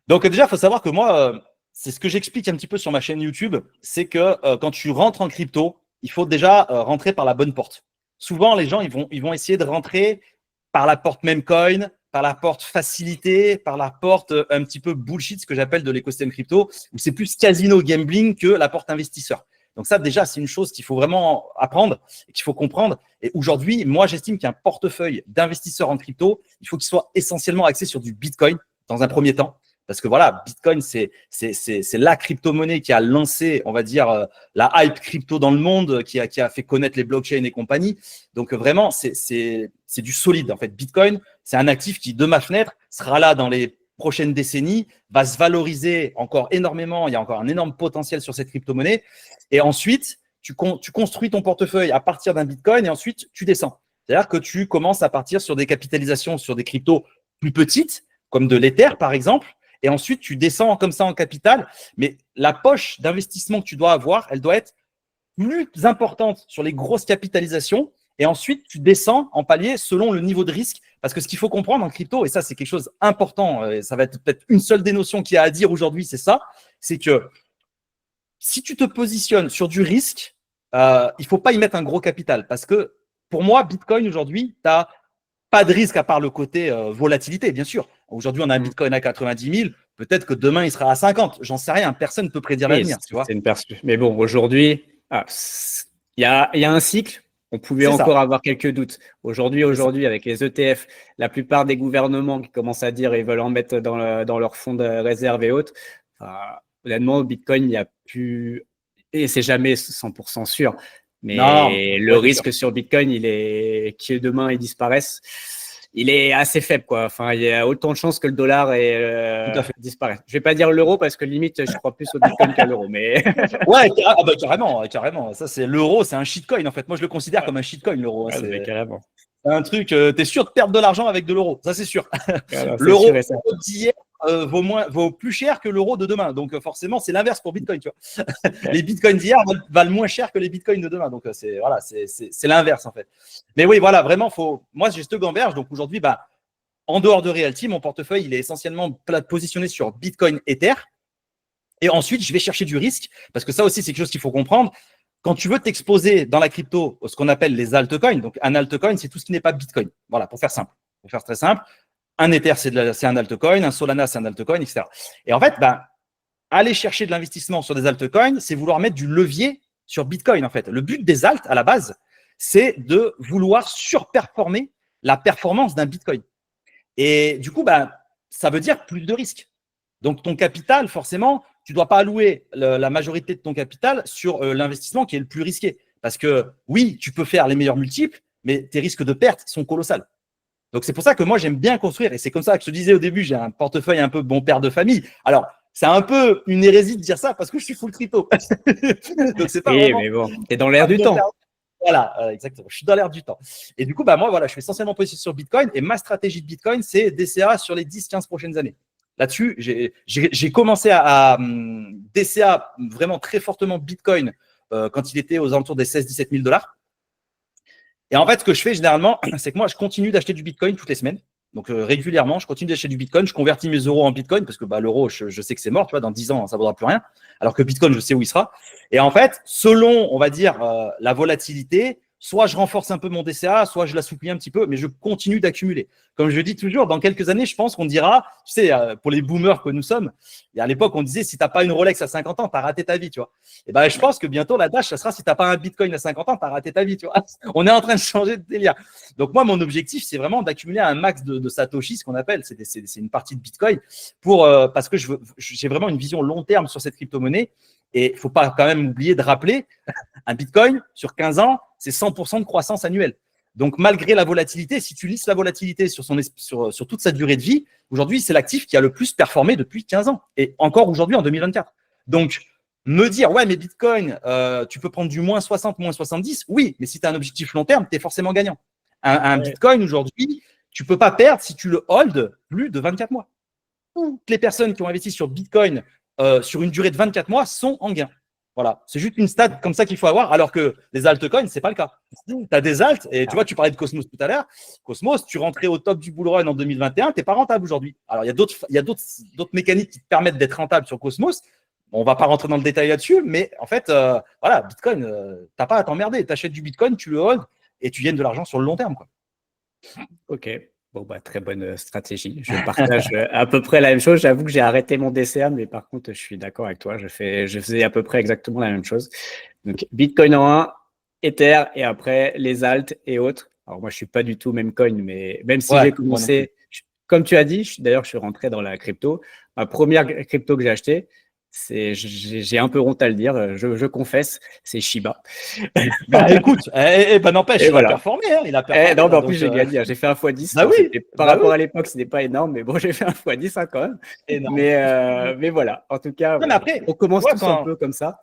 Donc, déjà, il faut savoir que moi, c'est ce que j'explique un petit peu sur ma chaîne YouTube. C'est que quand tu rentres en crypto, il faut déjà rentrer par la bonne porte. Souvent, les gens, ils vont essayer de rentrer par la porte Memecoin, par la porte facilité, par la porte un petit peu bullshit, ce que j'appelle de l'écosystème crypto, où c'est plus casino gambling que la porte investisseur. Donc ça, déjà, c'est une chose qu'il faut vraiment apprendre et qu'il faut comprendre. Et aujourd'hui, moi, j'estime qu'un portefeuille d'investisseurs en crypto, il faut qu'il soit essentiellement axé sur du Bitcoin dans un premier temps. Parce que voilà, Bitcoin, c'est la crypto-monnaie qui a lancé, on va dire, la hype crypto dans le monde, qui a fait connaître les blockchains et compagnie. Donc vraiment, c'est du solide. En fait, Bitcoin, c'est un actif qui, de ma fenêtre, sera là dans les prochaines décennies, va se valoriser encore énormément. Il y a encore un énorme potentiel sur cette crypto-monnaie. Et ensuite, tu construis ton portefeuille à partir d'un Bitcoin et ensuite, tu descends. C'est-à-dire que tu commences à partir sur des capitalisations sur des cryptos plus petites, comme de l'Ether, par exemple. Et ensuite, tu descends comme ça en capital. Mais la poche d'investissement que tu dois avoir, elle doit être plus importante sur les grosses capitalisations. Et ensuite, tu descends en palier selon le niveau de risque. Parce que ce qu'il faut comprendre en crypto, et ça, c'est quelque chose d'important, et ça va être peut-être une seule des notions qu'il y a à dire aujourd'hui, c'est ça, c'est que si tu te positionnes sur du risque, il faut pas y mettre un gros capital parce que pour moi, Bitcoin aujourd'hui, tu n'as pas de risque à part le côté volatilité, bien sûr. Aujourd'hui, on a un Bitcoin à 90 000. Peut-être que demain, il sera à 50. J'en sais rien. Personne ne peut prédire Oui, l'avenir, tu vois. c'est une perspective. Mais bon, aujourd'hui, il y a un cycle. On pouvait C'est encore ça. avoir quelques doutes. Aujourd'hui, C'est ça. avec les ETF, la plupart des gouvernements qui commencent à dire ils veulent en mettre dans leur fonds de réserve et autres. Honnêtement, Bitcoin, il n'y a plus, et c'est jamais 100% sûr. Non, Mais le ouais, bien sûr. risque sur Bitcoin, que demain il disparaisse, il est assez faible, quoi. Enfin, il y a autant de chances que le dollar Tout à fait. disparaisse. Je vais pas dire l'euro parce que limite, je crois plus au Bitcoin qu'à l'euro, mais Ouais, carrément, carrément. Ça, c'est l'euro, c'est un shitcoin en fait. Moi, je le considère comme un shitcoin, l'euro. ouais, mais C'est carrément. un truc, tu es sûr de perdre de l'argent avec de l'euro. Ça, c'est sûr. Alors, c'est L'euro sûr et certain. d'hier vaut plus cher que l'euro de demain. Donc, forcément, c'est l'inverse pour Bitcoin. Tu vois. Les Bitcoins d'hier valent moins cher que les Bitcoins de demain. Donc, c'est l'inverse en fait. Mais oui, voilà, vraiment, moi, j'ai ce gamberge. Donc, aujourd'hui, en dehors de Realty, mon portefeuille, il est essentiellement positionné sur Bitcoin, Ether. Et ensuite, je vais chercher du risque parce que ça aussi, c'est quelque chose qu'il faut comprendre. Quand tu veux t'exposer dans la crypto, ce qu'on appelle les altcoins, donc un altcoin, c'est tout ce qui n'est pas Bitcoin. Voilà, pour faire simple. Pour faire très simple, un Ether, c'est un altcoin, un Solana, c'est un altcoin, etc. Et en fait, aller chercher de l'investissement sur des altcoins, c'est vouloir mettre du levier sur Bitcoin, en fait. Le but des alts, à la base, c'est de vouloir surperformer la performance d'un Bitcoin. Et du coup, ça veut dire plus de risques. Donc, ton capital, forcément, tu ne dois pas allouer la majorité de ton capital sur l'investissement qui est le plus risqué. Parce que oui, tu peux faire les meilleurs multiples, mais tes risques de perte sont colossaux. Donc, c'est pour ça que moi, j'aime bien construire. Et c'est comme ça que je te disais au début, j'ai un portefeuille un peu bon père de famille. Alors, c'est un peu une hérésie de dire ça parce que je suis full crypto. Donc, c'est pas Oui, vraiment mais bon, t'es dans l'air du temps. voilà, exactement. Je suis dans l'air du temps. Et du coup, moi, voilà, je suis essentiellement positionné sur Bitcoin. Et ma stratégie de Bitcoin, c'est DCA sur les 10-15 prochaines années. Là-dessus, j'ai commencé à DCA vraiment très fortement Bitcoin quand il était aux alentours des 16-17 000 $. Et en fait, ce que je fais généralement, c'est que moi, je continue d'acheter du Bitcoin toutes les semaines. Donc, régulièrement, je continue d'acheter du Bitcoin. Je convertis mes euros en Bitcoin parce que l'euro, je sais que c'est mort. Tu vois, dans 10 ans, ça ne vaudra plus rien. Alors que Bitcoin, je sais où il sera. Et en fait, selon, on va dire, la volatilité, soit je renforce un peu mon DCA, soit je l'assouplis un petit peu, mais je continue d'accumuler. Comme je dis toujours, dans quelques années, je pense qu'on dira, tu sais, pour les boomers que nous sommes, et à l'époque, on disait, si tu n'as pas une Rolex à 50 ans, tu as raté ta vie, tu vois. Et je pense que bientôt, la Dash, ça sera, si tu n'as pas un Bitcoin à 50 ans, tu as raté ta vie, tu vois. On est en train de changer de délire. Donc, moi, mon objectif, c'est vraiment d'accumuler un max de Satoshi, ce qu'on appelle, c'est une partie de Bitcoin, parce que j'ai vraiment une vision long terme sur cette crypto-monnaie. Et il ne faut pas quand même oublier de rappeler, un Bitcoin sur 15 ans, c'est 100% de croissance annuelle. Donc, malgré la volatilité, si tu lisses la volatilité sur toute sa durée de vie, aujourd'hui, c'est l'actif qui a le plus performé depuis 15 ans et encore aujourd'hui en 2024. Donc, me dire, ouais, mais Bitcoin, tu peux prendre du moins 60, moins 70, oui, mais si tu as un objectif long terme, tu es forcément gagnant. Un Bitcoin aujourd'hui, tu ne peux pas perdre si tu le holds plus de 24 mois. Toutes les personnes qui ont investi sur Bitcoin sur une durée de 24 mois sont en gain. Voilà, c'est juste une stat comme ça qu'il faut avoir, alors que les altcoins, ce n'est pas le cas. Tu as des alts, et tu vois, tu parlais de Cosmos tout à l'heure. Cosmos, tu rentrais au top du bull run en 2021, tu n'es pas rentable aujourd'hui. Alors, il y a d'autres mécaniques qui te permettent d'être rentable sur Cosmos. On ne va pas rentrer dans le détail là-dessus, mais en fait, voilà, Bitcoin, tu n'as pas à t'emmerder. Tu achètes du Bitcoin, tu le holds et tu gagnes de l'argent sur le long terme, quoi. Ok. Bon, très bonne stratégie. Je partage à peu près la même chose. J'avoue que j'ai arrêté mon DCA, mais par contre, je suis d'accord avec toi. Je faisais à peu près exactement la même chose. Donc, Bitcoin en 1, Ether, et après, les alts et autres. Alors, moi, je suis pas du tout même coin, mais même si j'ai commencé, comme tu as dit, d'ailleurs, je suis rentré dans la crypto. Ma première crypto que j'ai achetée, j'ai un peu honte à le dire, je confesse, c'est Shiba. Écoute, n'empêche, il a performé. Hein, il a performé. Non, mais en plus, j'ai gagné. J'ai fait un x10. Bah oui, par rapport à l'époque, ce n'est pas énorme, mais bon, j'ai fait un x10 quand même. Mais voilà, en tout cas, mais après, on commence tous un peu comme ça.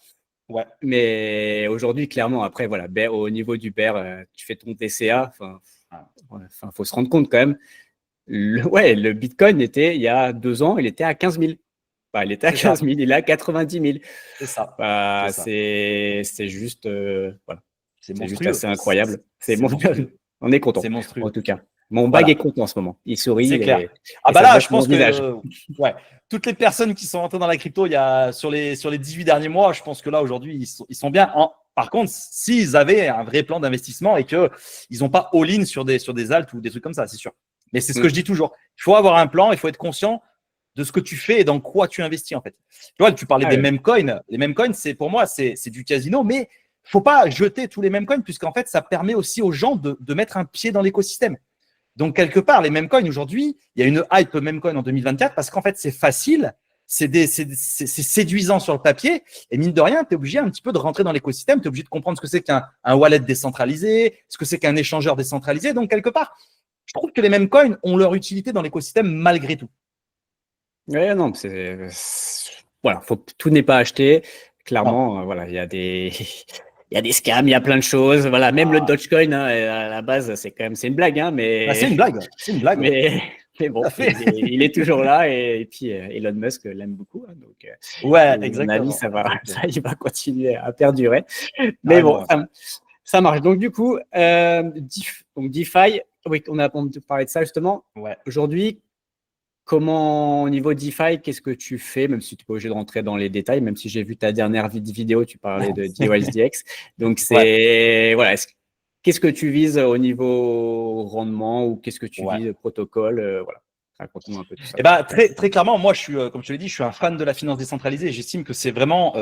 Ouais. Mais aujourd'hui, clairement, après, voilà, au niveau du bear, tu fais ton DCA. Enfin, faut se rendre compte quand même. Le Bitcoin était, il y a 2 ans, il était à 15 000. Il était à 15 000, il est à 90 000. C'est ça. C'est juste, voilà. C'est juste monstrueux. assez incroyable. On est content, c'est monstrueux. en tout cas. Mon bag est content en ce moment. Il sourit. C'est clair. Et Bah ça se là, voit je sur mon pense visage. que ouais, toutes les personnes qui sont entrées dans la crypto sur les 18 derniers mois, je pense que là, aujourd'hui, ils sont bien. Par contre, s'ils avaient un vrai plan d'investissement et qu'ils n'ont pas all-in sur des alts ou des trucs comme ça, c'est sûr. Mais c'est ce que je dis toujours. Il faut avoir un plan, il faut être conscient de ce que tu fais et dans quoi tu investis en fait. Tu vois, tu parlais des meme coins. Les meme coins, pour moi, c'est du casino, mais il ne faut pas jeter tous les meme coins puisqu'en fait, ça permet aussi aux gens de mettre un pied dans l'écosystème. Donc, quelque part, les meme coins aujourd'hui, il y a une hype meme coin en 2024 parce qu'en fait, c'est facile, c'est séduisant sur le papier et mine de rien, tu es obligé un petit peu de rentrer dans l'écosystème, tu es obligé de comprendre ce que c'est qu'un wallet décentralisé, ce que c'est qu'un échangeur décentralisé. Donc, quelque part, je trouve que les meme coins ont leur utilité dans l'écosystème malgré tout. Ouais, non, voilà, tout n'est pas acheté. Clairement, voilà, il y a des scams, il y a plein de choses. Voilà, même le Dogecoin, hein, à la base, c'est une blague, hein, mais c'est une blague, c'est une blague. Mais bon, il est toujours là et puis Elon Musk l'aime beaucoup, hein, donc ouais, à mon avis, il va continuer à perdurer. Mais bon, ça marche. Donc du coup, DeFi, oui, on a parlé de ça justement. Ouais. Aujourd'hui, comment, au niveau DeFi, qu'est-ce que tu fais, même si tu n'es pas obligé de rentrer dans les détails, même si j'ai vu ta dernière vidéo, tu parlais de DYSDX. Donc, voilà, qu'est-ce que tu vises au niveau rendement ou qu'est-ce que tu vises protocole voilà. Raconte-nous un peu tout ça. Très, très clairement, moi, comme je te l'ai dit, je suis un fan de la finance décentralisée et j'estime que c'est vraiment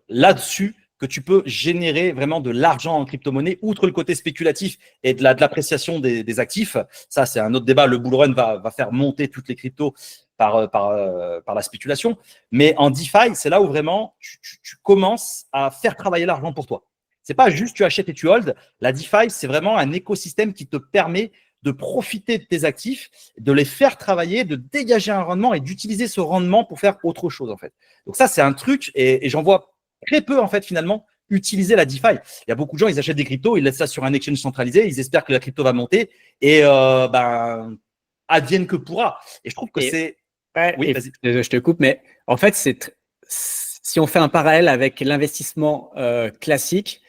là-dessus que tu peux générer vraiment de l'argent en crypto-monnaie, outre le côté spéculatif et de l'appréciation des actifs. Ça, c'est un autre débat. Le bull run va faire monter toutes les cryptos par la spéculation. Mais en DeFi, c'est là où vraiment tu commences à faire travailler l'argent pour toi. C'est pas juste tu achètes et tu hold. La DeFi, c'est vraiment un écosystème qui te permet de profiter de tes actifs, de les faire travailler, de dégager un rendement et d'utiliser ce rendement pour faire autre chose en fait. Donc ça, c'est un truc et j'en vois très peu en fait finalement utiliser la DeFi. Il y a beaucoup de gens, ils achètent des cryptos, ils laissent ça sur un exchange centralisé, ils espèrent que la crypto va monter et advienne que pourra. Et je trouve que c'est… Oui, vas-y. Je te coupe, mais en fait, si on fait un parallèle avec l'investissement classique,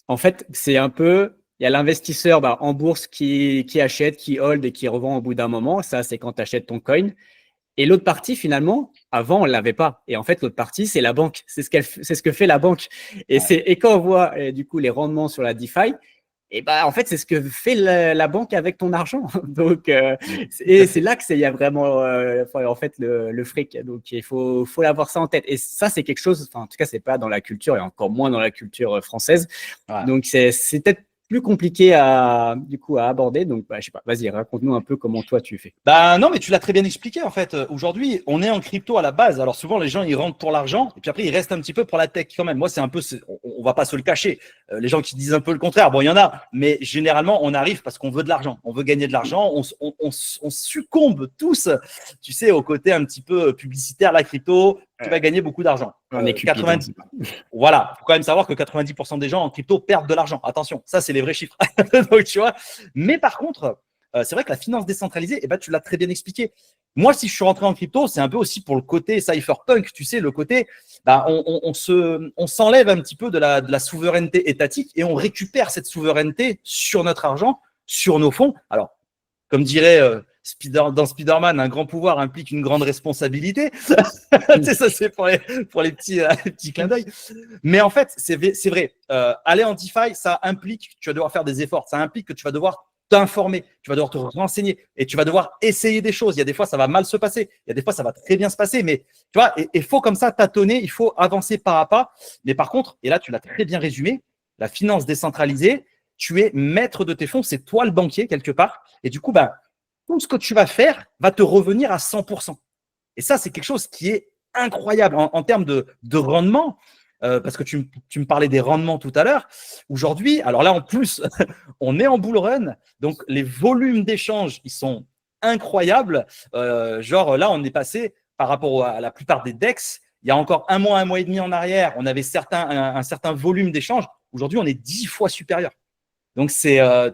en fait, c'est un peu… Il y a l'investisseur en bourse qui achète, qui hold et qui revend au bout d'un moment. Ça, c'est quand tu achètes ton coin. Et l'autre partie, finalement, avant, on ne l'avait pas. Et en fait, l'autre partie, c'est la banque. C'est ce que fait la banque. Et quand on voit du coup les rendements sur la DeFi, et en fait, c'est ce que fait la banque avec ton argent. Donc, c'est là qu'il y a vraiment en fait le fric. Donc, il faut avoir ça en tête. Et ça, c'est quelque chose. En tout cas, c'est pas dans la culture et encore moins dans la culture française. Donc, c'est peut-être plus compliqué à aborder. Donc, je sais pas. Vas-y, raconte-nous un peu comment toi tu fais. Non, mais tu l'as très bien expliqué en fait. Aujourd'hui, on est en crypto à la base. Alors souvent, les gens ils rentrent pour l'argent et puis après ils restent un petit peu pour la tech quand même. Moi, c'est un peu, on va pas se le cacher. Les gens qui disent un peu le contraire, bon, il y en a, mais généralement, on arrive parce qu'on veut de l'argent. On veut gagner de l'argent. On succombe tous, tu sais, au côté un petit peu publicitaire. La crypto, tu vas gagner beaucoup d'argent. On est cupide, 90. Voilà, faut quand même savoir que 90% des gens en crypto perdent de l'argent. Attention, ça c'est les vrais chiffres. Donc tu vois. Mais par contre, c'est vrai que la finance décentralisée, tu l'as très bien expliqué. Moi, si je suis rentré en crypto, c'est un peu aussi pour le côté cypherpunk, tu sais, le côté, on s'enlève un petit peu de la souveraineté étatique et on récupère cette souveraineté sur notre argent, sur nos fonds. Alors, comme dirait dans Spider-Man, un grand pouvoir implique une grande responsabilité. Ça, c'est pour les petits clins d'œil. Mais en fait, c'est vrai. Aller en DeFi, ça implique que tu vas devoir faire des efforts. Ça implique que tu vas devoir t'informer, tu vas devoir te renseigner et tu vas devoir essayer des choses. Il y a des fois, ça va mal se passer. Il y a des fois, ça va très bien se passer. Mais tu vois, il faut comme ça tâtonner, il faut avancer pas à pas. Mais par contre, et là, tu l'as très bien résumé, la finance décentralisée, tu es maître de tes fonds, c'est toi le banquier quelque part. Et du coup, tout ce que tu vas faire va te revenir à 100%. Et ça, c'est quelque chose qui est incroyable en termes de rendement. Parce que tu me parlais des rendements tout à l'heure. Aujourd'hui, alors là, en plus, on est en bull run. Donc, les volumes d'échanges, ils sont incroyables. Genre, là, on est passé par rapport à la plupart des DEX. Il y a encore un mois et demi en arrière, on avait un certain volume d'échanges. Aujourd'hui, on est 10 fois supérieur. Donc,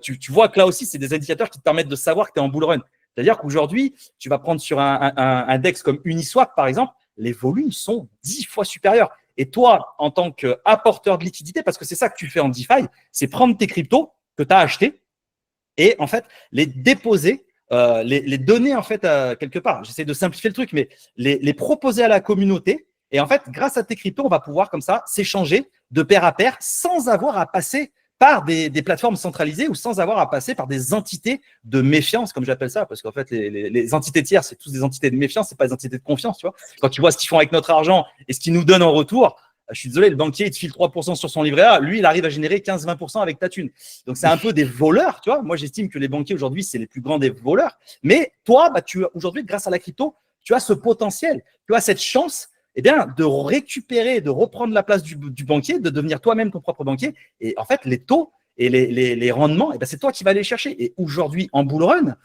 tu vois que là aussi, c'est des indicateurs qui te permettent de savoir que tu es en bull run. C'est-à-dire qu'aujourd'hui, tu vas prendre sur un DEX comme Uniswap, par exemple, les volumes sont 10 fois supérieurs. Et toi, en tant qu'apporteur de liquidité, parce que c'est ça que tu fais en DeFi, c'est prendre tes cryptos que tu as achetés et en fait, les déposer, les donner en fait quelque part. J'essaie de simplifier le truc, mais les proposer à la communauté. Et en fait, grâce à tes cryptos, on va pouvoir comme ça s'échanger de pair à pair sans avoir à passer par des plateformes centralisées ou sans avoir à passer par des entités de méfiance, comme j'appelle ça, parce qu'en fait, les entités tiers, c'est tous des entités de méfiance, c'est pas des entités de confiance, tu vois. Quand tu vois ce qu'ils font avec notre argent et ce qu'ils nous donnent en retour, je suis désolé, le banquier, il te file 3% sur son livret A, lui, il arrive à générer 15-20% avec ta thune. Donc, c'est un peu des voleurs, tu vois. Moi, j'estime que les banquiers, aujourd'hui, c'est les plus grands des voleurs. Mais toi, aujourd'hui, grâce à la crypto, tu as ce potentiel, tu as cette chance de récupérer, de reprendre la place du banquier, de devenir toi-même ton propre banquier. Et en fait, les taux et les rendements, c'est toi qui vas aller chercher. Et aujourd'hui, en bull run,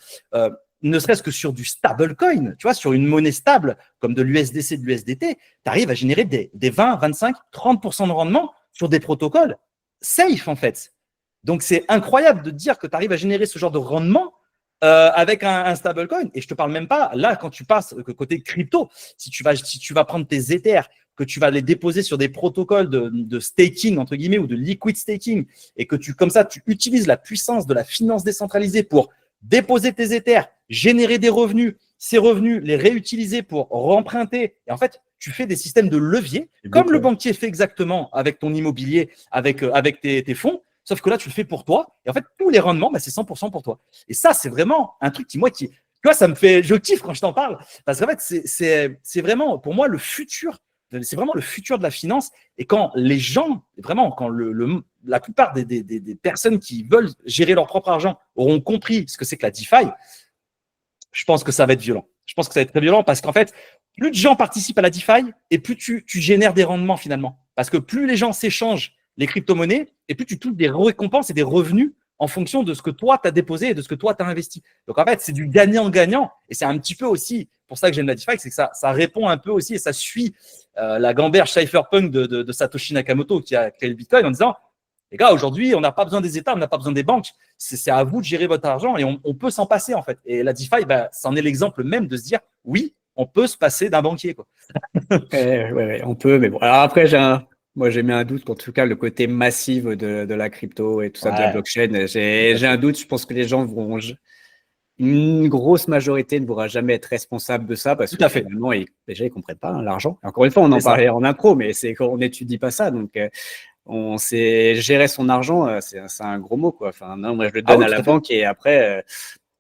ne serait-ce que sur du stablecoin, tu vois, sur une monnaie stable comme de l'USDC, de l'USDT, tu arrives à générer des 20, 25, 30% de rendement sur des protocoles safe, en fait. Donc, c'est incroyable de dire que tu arrives à générer ce genre de rendement avec un stablecoin. Et je te parle même pas, là, quand tu passes côté crypto, si tu vas prendre tes Ethers, que tu vas les déposer sur des protocoles de staking, entre guillemets, ou de liquid staking, et que comme ça, tu utilises la puissance de la finance décentralisée pour déposer tes Ethers, générer des revenus, ces revenus, les réutiliser pour remprunter. Et en fait, tu fais des systèmes de levier, comme le banquier fait exactement avec ton immobilier, avec tes fonds. Sauf que là, tu le fais pour toi. Et en fait, tous les rendements, c'est 100% pour toi. Et ça, c'est vraiment un truc tu vois, ça me fait, je kiffe quand je t'en parle. Parce qu'en fait, c'est vraiment, pour moi, le futur. C'est vraiment le futur de la finance. Et quand les gens, vraiment, quand la plupart des personnes qui veulent gérer leur propre argent auront compris ce que c'est que la DeFi, je pense que ça va être violent. Je pense que ça va être très violent parce qu'en fait, plus de gens participent à la DeFi et plus tu génères des rendements finalement. Parce que plus les gens s'échangent les crypto-monnaies et plus tu touches des récompenses et des revenus en fonction de ce que toi, tu as déposé et de ce que toi, tu as investi. Donc, en fait, c'est du gagnant-gagnant. Et c'est un petit peu aussi pour ça que j'aime la DeFi, c'est que ça répond un peu aussi et ça suit la gamberge cypherpunk de Satoshi Nakamoto qui a créé le Bitcoin en disant les gars, aujourd'hui, on n'a pas besoin des États, on n'a pas besoin des banques. C'est à vous de gérer votre argent et on peut s'en passer, en fait. Et la DeFi, c'en est l'exemple même de se dire oui, on peut se passer d'un banquier, quoi. Ouais, on peut, mais bon. Alors après, moi, j'ai mis un doute qu'en tout cas, le côté massif de la crypto et tout ça, de la blockchain, j'ai un doute. Je pense que les gens une grosse majorité ne pourra jamais être responsable de ça parce que finalement, déjà, ils comprennent pas l'argent. Encore une fois, on en parlait en impro, mais c'est qu'on n'étudie pas ça. Donc, on sait gérer son argent, c'est un gros mot, quoi. Enfin, non, moi, je le donne à la banque et après,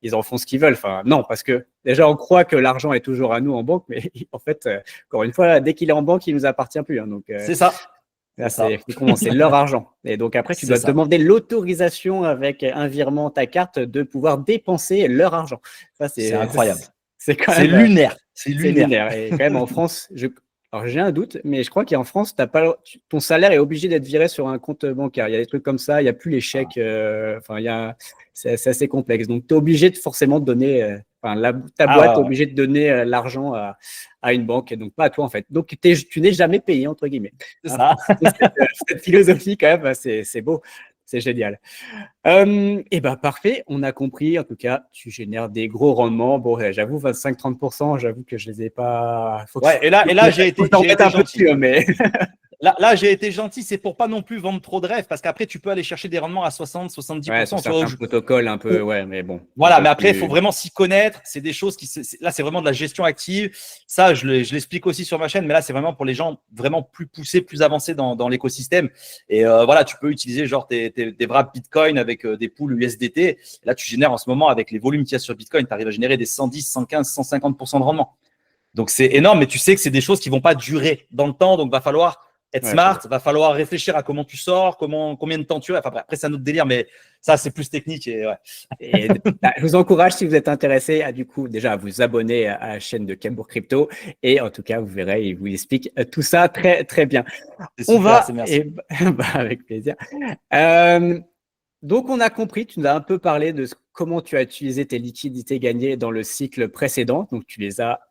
ils en font ce qu'ils veulent. Enfin, non, parce que déjà, on croit que l'argent est toujours à nous en banque, mais en fait, encore une fois, dès qu'il est en banque, il nous appartient plus. Hein, donc, c'est ça. C'est leur argent. Et donc après, tu dois demander l'autorisation avec un virement, ta carte, de pouvoir dépenser leur argent. Ça, c'est incroyable. C'est lunaire. C'est lunaire. Et quand même, en France, alors j'ai un doute, mais je crois qu'en France, ton salaire est obligé d'être viré sur un compte bancaire. Il y a des trucs comme ça, il n'y a plus les chèques. C'est assez complexe. Donc, tu es obligé de forcément donner, ta boîte est obligée de donner l'argent à une banque, et donc pas à toi en fait. Donc, tu n'es jamais payé, entre guillemets. C'est ça. Cette philosophie, quand même, c'est beau. C'est génial. Et parfait, on a compris. En tout cas, tu génères des gros rendements. Bon, j'avoue, 25-30%, j'avoue que je les ai pas. Et là, j'ai été gentil. Mais Là, j'ai été gentil, c'est pour pas non plus vendre trop de rêves, parce qu'après, tu peux aller chercher des rendements à 60-70%. Sur certains protocoles un peu, mais bon. Voilà, mais après, il faut vraiment s'y connaître. C'est des choses là, c'est vraiment de la gestion active. Ça, je l'explique aussi sur ma chaîne, mais là, c'est vraiment pour les gens vraiment plus poussés, plus avancés dans l'écosystème. Et voilà, tu peux utiliser genre tes wraps Bitcoin avec des pools USDT. Et là, tu génères en ce moment, avec les volumes qu'il y a sur Bitcoin, tu arrives à générer des 110, 115, 150% de rendement. Donc, c'est énorme, mais tu sais que c'est des choses qui vont pas durer dans le temps. Donc, va falloir être smart, va falloir réfléchir à comment tu sors, combien de temps tu as. Enfin, après, c'est un autre délire, mais ça, c'est plus technique. Et je vous encourage, si vous êtes intéressé, à déjà à vous abonner à la chaîne de Cabourg Crypto. Et en tout cas, vous verrez, il vous explique tout ça très, très bien. Merci. Avec plaisir. Donc, on a compris, tu nous as un peu parlé de comment tu as utilisé tes liquidités gagnées dans le cycle précédent. Donc, tu les as,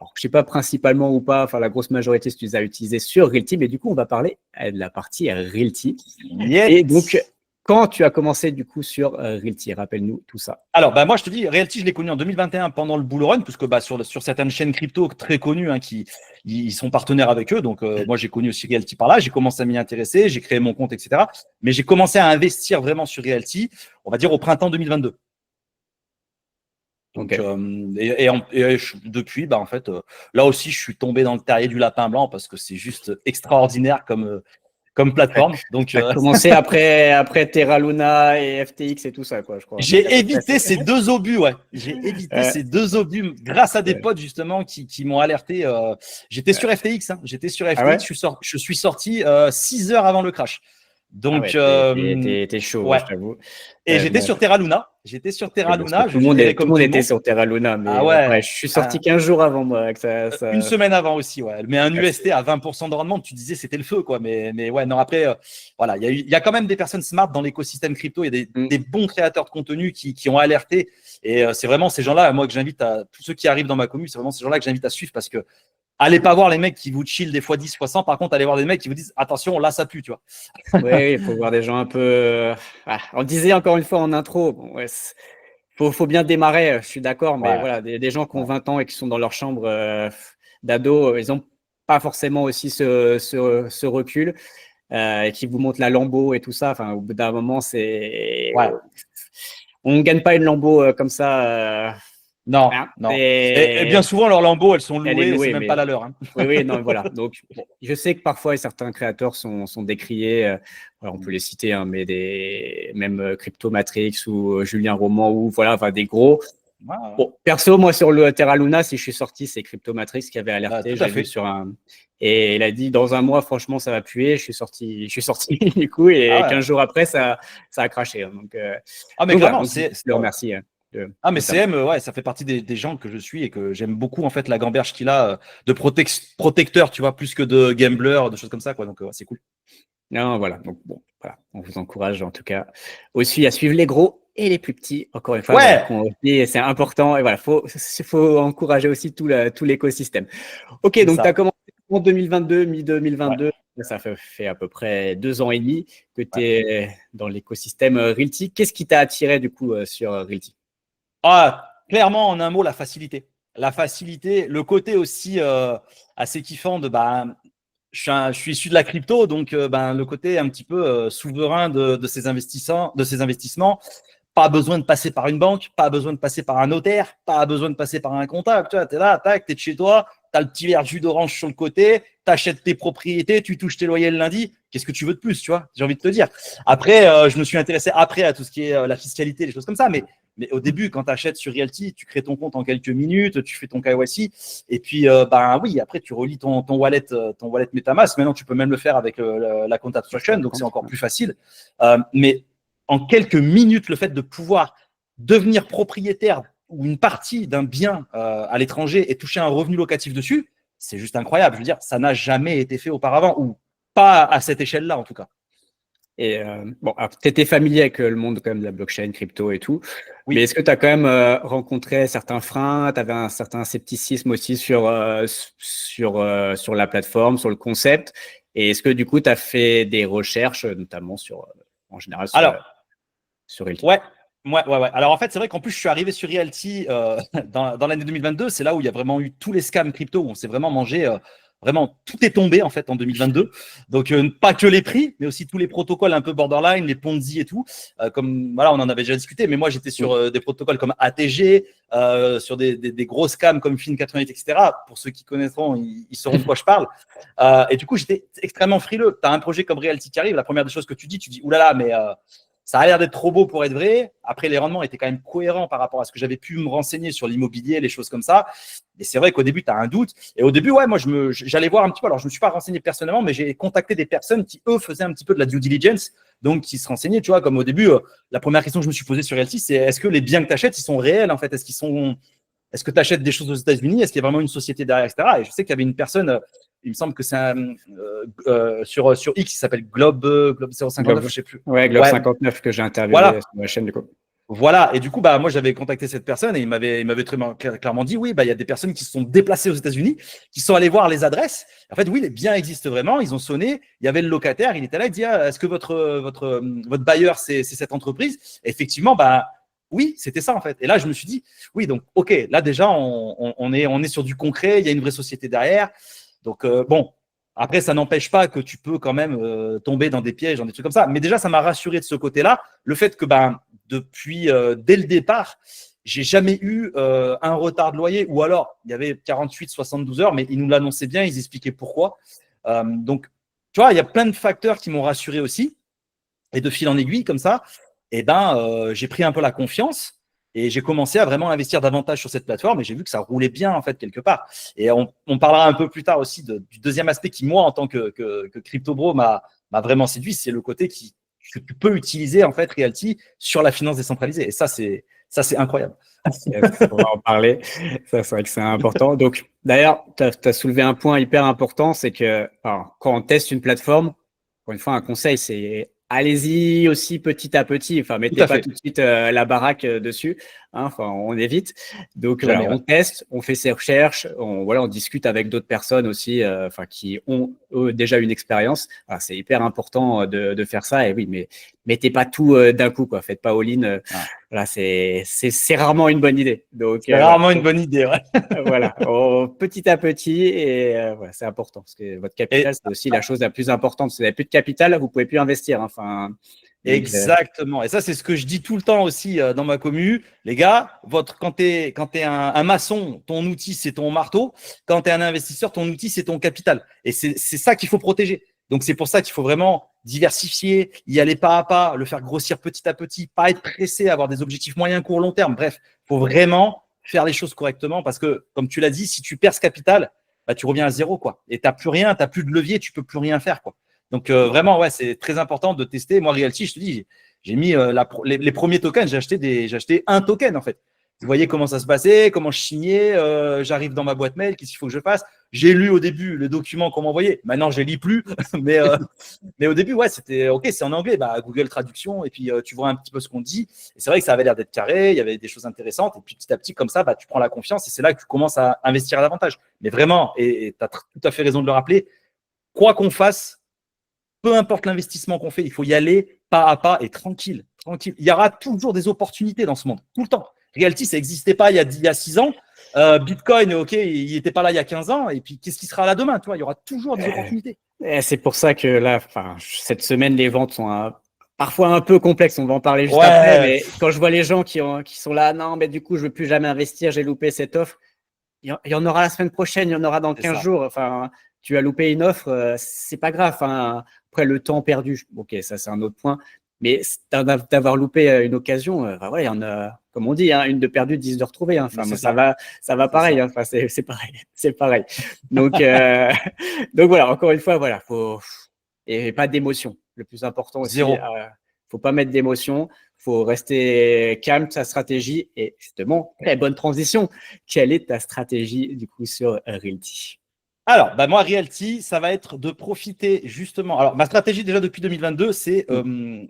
alors, je ne sais pas principalement ou pas, la grosse majorité, tu les as utilisées sur Realty, mais du coup, on va parler de la partie Realty. Yes. Et donc, quand tu as commencé du coup sur Realty, rappelle-nous tout ça. Alors, moi, je te dis, Realty, je l'ai connu en 2021 pendant le bull run, puisque sur certaines chaînes crypto très connues, ils sont partenaires avec eux. Donc, moi, j'ai connu aussi Realty par là. J'ai commencé à m'y intéresser, j'ai créé mon compte, etc. Mais j'ai commencé à investir vraiment sur Realty, on va dire au printemps 2022. Ok. Donc, depuis, en fait, là aussi, je suis tombé dans le terrier du lapin blanc parce que c'est juste extraordinaire comme plateforme. Donc, Ça a commencé après Terra Luna et FTX et tout ça, quoi, je crois. Donc, à j'ai peu près, évité ces deux obus, ouais. J'ai évité euh, ces deux obus grâce à des ouais. potes justement qui m'ont alerté. J'étais sur FTX, hein. J'étais sur Ah FTX. ouais? Je suis sorti 6 heures avant le crash. Ah Donc, ouais, t'es chaud, ouais, ouais. je t'avoue. Et j'étais Bon, sur Terra Luna. J'étais sur oui, Terra parce que Luna. tout le J'ai monde galéré tout le comme monde tout le était monde. sur Terra Luna, Ah mais ouais. ouais, je suis sorti 15 jours avant moi. Une semaine avant aussi, ouais. Mais un Ouais, UST à 20% de rendement, tu disais c'était le feu, quoi. Mais ouais, non, après, voilà, il y a quand même des personnes smart dans l'écosystème crypto. Il y a Mm. des bons créateurs de contenu qui ont alerté. Et c'est vraiment ces gens-là, moi, que j'invite à tous ceux qui arrivent dans ma commune, c'est vraiment ces gens-là que j'invite à suivre parce que allez pas voir les mecs qui vous chill des fois 10 fois 100. Par contre, allez voir des mecs qui vous disent attention, là, ça pue, tu vois. Ouais, il faut voir des gens un peu. On disait encore une fois en intro, bon, ouais, faut bien démarrer, je suis d'accord, mais Ouais, voilà, des gens qui ont ouais. 20 ans et qui sont dans leur chambre d'ado, ils n'ont pas forcément aussi ce recul et qui vous montrent la Lambo et tout ça. Enfin, au bout d'un moment, Ouais. on ne gagne pas une Lambo comme ça. Non, Hein, non. Et bien souvent, leurs lambeaux, elles sont elle est louées et c'est louée, même pas mais la leur, hein. oui, oui, non, voilà. Donc, bon, je sais que parfois certains créateurs sont décriés. Voilà, on peut les citer, hein, mais même Crypto Matrix ou Julien Roman ou voilà, enfin des gros. Ouais, ouais. Bon, perso, moi sur le Terra Luna, si je suis sorti, c'est Crypto Matrix qui avait Bah, alerté. tout à J'avais vu fait. sur un et il a dit dans un mois, franchement, ça va puer. Je suis sorti du coup et Ah ouais. 15 jours après, ça a craché. Hein. Ah, mais Donc voilà. clairement, Donc je le remercie ah, mais de ça. CM, ouais, ça fait partie des gens que je suis et que j'aime beaucoup, en fait, la gamberge qu'il a de protecteur, tu vois, plus que de gambler, de choses comme ça, quoi. Donc, c'est cool. Non, voilà. Donc, bon, voilà. On vous encourage en tout cas aussi à suivre les gros et les plus petits. Encore une fois, voilà, Ouais, qu'on dit, c'est important. Et voilà, faut encourager aussi tout l'écosystème. Ok, c'est donc tu as ça. commencé en 2022, Ouais, mi-2022. Ça fait à peu près 2 ans et demi que tu ouais. es dans l'écosystème Realty. Qu'est-ce qui t'a attiré du coup sur Realty? Ah, clairement, en un mot, la facilité. La facilité, le côté aussi assez kiffant de, je suis issu de la crypto, donc le côté un petit peu souverain de ces investissements. Pas besoin de passer par une banque, pas besoin de passer par un notaire, pas besoin de passer par un comptable. Tu vois, es là, tac, t'es de chez toi, t'as le petit verre de jus d'orange sur le côté, t'achètes tes propriétés, tu touches tes loyers le lundi. Qu'est-ce que tu veux de plus, tu vois? J'ai envie de te dire. Après, je me suis intéressé après à tout ce qui est la fiscalité, les choses comme ça. Mais au début, quand tu achètes sur Realty, tu crées ton compte en quelques minutes, tu fais ton KYC. Et puis, oui, après, tu relis ton wallet MetaMask. Maintenant, tu peux même le faire avec la compte abstraction, donc c'est encore plus facile. Mais en quelques minutes, le fait de pouvoir devenir propriétaire ou une partie d'un bien à l'étranger et toucher un revenu locatif dessus, c'est juste incroyable. Je veux dire, ça n'a jamais été fait auparavant, ou pas à cette échelle-là en tout cas. Et bon, tu étais familier avec le monde quand même de la blockchain, crypto et tout, mais Oui. est-ce que tu as quand même rencontré certains freins? Tu avais un certain scepticisme aussi sur la plateforme, sur le concept? Et est-ce que du coup, tu as fait des recherches, notamment en général Alors, sur Realty? ouais. Ouais. Alors en fait, c'est vrai qu'en plus, je suis arrivé sur Realty dans l'année 2022. C'est là où il y a vraiment eu tous les scams crypto, où on s'est vraiment mangé. Vraiment, tout est tombé en fait en 2022. Donc, pas que les prix, mais aussi tous les protocoles un peu borderline, les Ponzi et tout. Comme voilà, on en avait déjà discuté, mais moi j'étais sur des protocoles comme ATG, sur des gros scams comme Fin88, etc. Pour ceux qui connaîtront, ils sauront de quoi je parle. Et du coup, j'étais extrêmement frileux. Tu as un projet comme Realty qui arrive, la première des choses que tu dis, oulala, mais ça a l'air d'être trop beau pour être vrai. Après, les rendements étaient quand même cohérents par rapport à ce que j'avais pu me renseigner sur l'immobilier, les choses comme ça. Et c'est vrai qu'au début, tu as un doute. Et au début, ouais, moi, j'allais voir un petit peu. Alors, je ne me suis pas renseigné personnellement, mais j'ai contacté des personnes qui, eux, faisaient un petit peu de la due diligence. Donc, qui se renseignaient, tu vois, comme au début, la première question que je me suis posée sur Realty, c'est est-ce que les biens que tu achètes, ils sont réels, en fait? Est-ce que tu achètes des choses aux États-Unis? Est-ce qu'il y a vraiment une société derrière, etc. Et je sais qu'il y avait une personne, il me semble que c'est sur X, qui s'appelle Globe 059, Globe, je sais plus. ouais, Globe Ouais, 59 que j'ai interviewé voilà. sur ma chaîne du coup. Voilà, et du coup, moi, j'avais contacté cette personne et il m'avait très clairement dit, oui, il y a des personnes qui se sont déplacées aux États-Unis, qui sont allées voir les adresses. En fait, oui, les biens existent vraiment. Ils ont sonné. Il y avait le locataire, il était là, il dit, est-ce que votre bailleur, c'est cette entreprise? Et effectivement, oui, c'était ça en fait. Et là, je me suis dit, oui, donc, ok, là déjà, on est sur du concret. Il y a une vraie société derrière. Donc, bon. Après, ça n'empêche pas que tu peux quand même tomber dans des pièges, dans des trucs comme ça. Mais déjà, ça m'a rassuré de ce côté-là. Le fait que, depuis dès le départ, j'ai jamais eu un retard de loyer, ou alors il y avait 48, 72 heures, mais ils nous l'annonçaient bien, ils expliquaient pourquoi. Donc, tu vois, il y a plein de facteurs qui m'ont rassuré aussi. Et de fil en aiguille, comme ça, j'ai pris un peu la confiance et j'ai commencé à vraiment investir davantage sur cette plateforme et j'ai vu que ça roulait bien, en fait, quelque part. Et on parlera un peu plus tard aussi du deuxième aspect qui, moi, en tant que crypto bro, m'a vraiment séduit, c'est le côté que tu peux utiliser, en fait, Realty sur la finance décentralisée. Et ça, c'est incroyable. Yes, on va en parler. Ça, c'est vrai que c'est important. Donc, d'ailleurs, tu as soulevé un point hyper important, c'est que alors, quand on teste une plateforme, encore une fois, un conseil, c'est allez-y aussi petit à petit. Enfin, Tout mettez à pas fait. tout de suite la baraque dessus. Hein, enfin, on évite. Donc, voilà, Jamais, on ouais. teste, on fait ses recherches, on discute avec d'autres personnes aussi, enfin, qui ont déjà une expérience. Alors, c'est hyper important de faire ça. Et oui, mais mettez pas tout d'un coup, quoi. Faites pas all-in. Ah. Voilà, c'est rarement une bonne idée. Donc, C'est voilà. rarement une bonne idée, ouais. Voilà, petit à petit, et voilà, c'est important parce que votre Et capital, c'est aussi la chose la plus importante. Si vous n'avez plus de capital, vous ne pouvez plus investir. Hein. Enfin, donc, exactement. Et ça, c'est ce que je dis tout le temps aussi dans ma commu. Les gars, quand tu es un maçon, ton outil, c'est ton marteau. Quand tu es un investisseur, ton outil, c'est ton capital. Et c'est ça qu'il faut protéger. Donc, c'est pour ça qu'il faut vraiment diversifier, y aller pas à pas, le faire grossir petit à petit, pas être pressé, avoir des objectifs moyen, court, long terme. Bref, il faut vraiment faire les choses correctement parce que, comme tu l'as dit, si tu perds ce capital, bah, tu reviens à zéro, quoi. Et tu n'as plus rien, tu n'as plus de levier, tu peux plus rien faire, quoi. Donc, vraiment, ouais, c'est très important de tester. Moi, Realty, je te dis, j'ai mis les premiers tokens, j'ai acheté un token, en fait. Vous voyez comment ça se passait, comment je signais, j'arrive dans ma boîte mail, qu'est-ce qu'il faut que je fasse. J'ai lu au début le document qu'on m'envoyait. Maintenant, je ne lis plus. mais au début, ouais, c'était OK, c'est en anglais. Bah, Google Traduction, et puis tu vois un petit peu ce qu'on dit. Et c'est vrai que ça avait l'air d'être carré, il y avait des choses intéressantes. Et puis petit à petit, comme ça, bah, tu prends la confiance et c'est là que tu commences à investir davantage. Mais vraiment, et tu as tout à fait raison de le rappeler, quoi qu'on fasse, peu importe l'investissement qu'on fait, il faut y aller pas à pas et tranquille, tranquille. Il y aura toujours des opportunités dans ce monde, tout le temps. Realty, ça n'existait pas il y a 6 ans. Bitcoin, OK, il n'était pas là il y a 15 ans. Et puis, qu'est-ce qui sera là demain, tu vois? Il y aura toujours des opportunités. et c'est pour ça que là, enfin, cette semaine, les ventes sont parfois un peu complexes. On va en parler juste après. Ouais, Mais quand je vois les gens qui sont là, non, mais du coup, je ne veux plus jamais investir, j'ai loupé cette offre. Il y en aura la semaine prochaine, il y en aura dans c'est 15 ça. jours. Enfin, tu as loupé une offre, c'est pas grave. Enfin, après, le temps perdu, OK, ça, c'est un autre point. Mais d'avoir loupé une occasion, voilà, il y en a, comme on dit, hein, une de perdue, 10 de retrouvée. Hein. Enfin, Mais c'est ça va c'est pareil. ça. Hein. Enfin, c'est pareil. C'est pareil. Donc, donc voilà, encore une fois, voilà, et pas d'émotion. Le plus important aussi, Zéro. faut pas mettre d'émotion. Faut rester calme, sa stratégie. Et justement, très bonne transition. Quelle est ta stratégie du coup sur Realty? Alors, bah moi, Realty, ça va être de profiter justement. Alors, ma stratégie déjà depuis 2022, c'est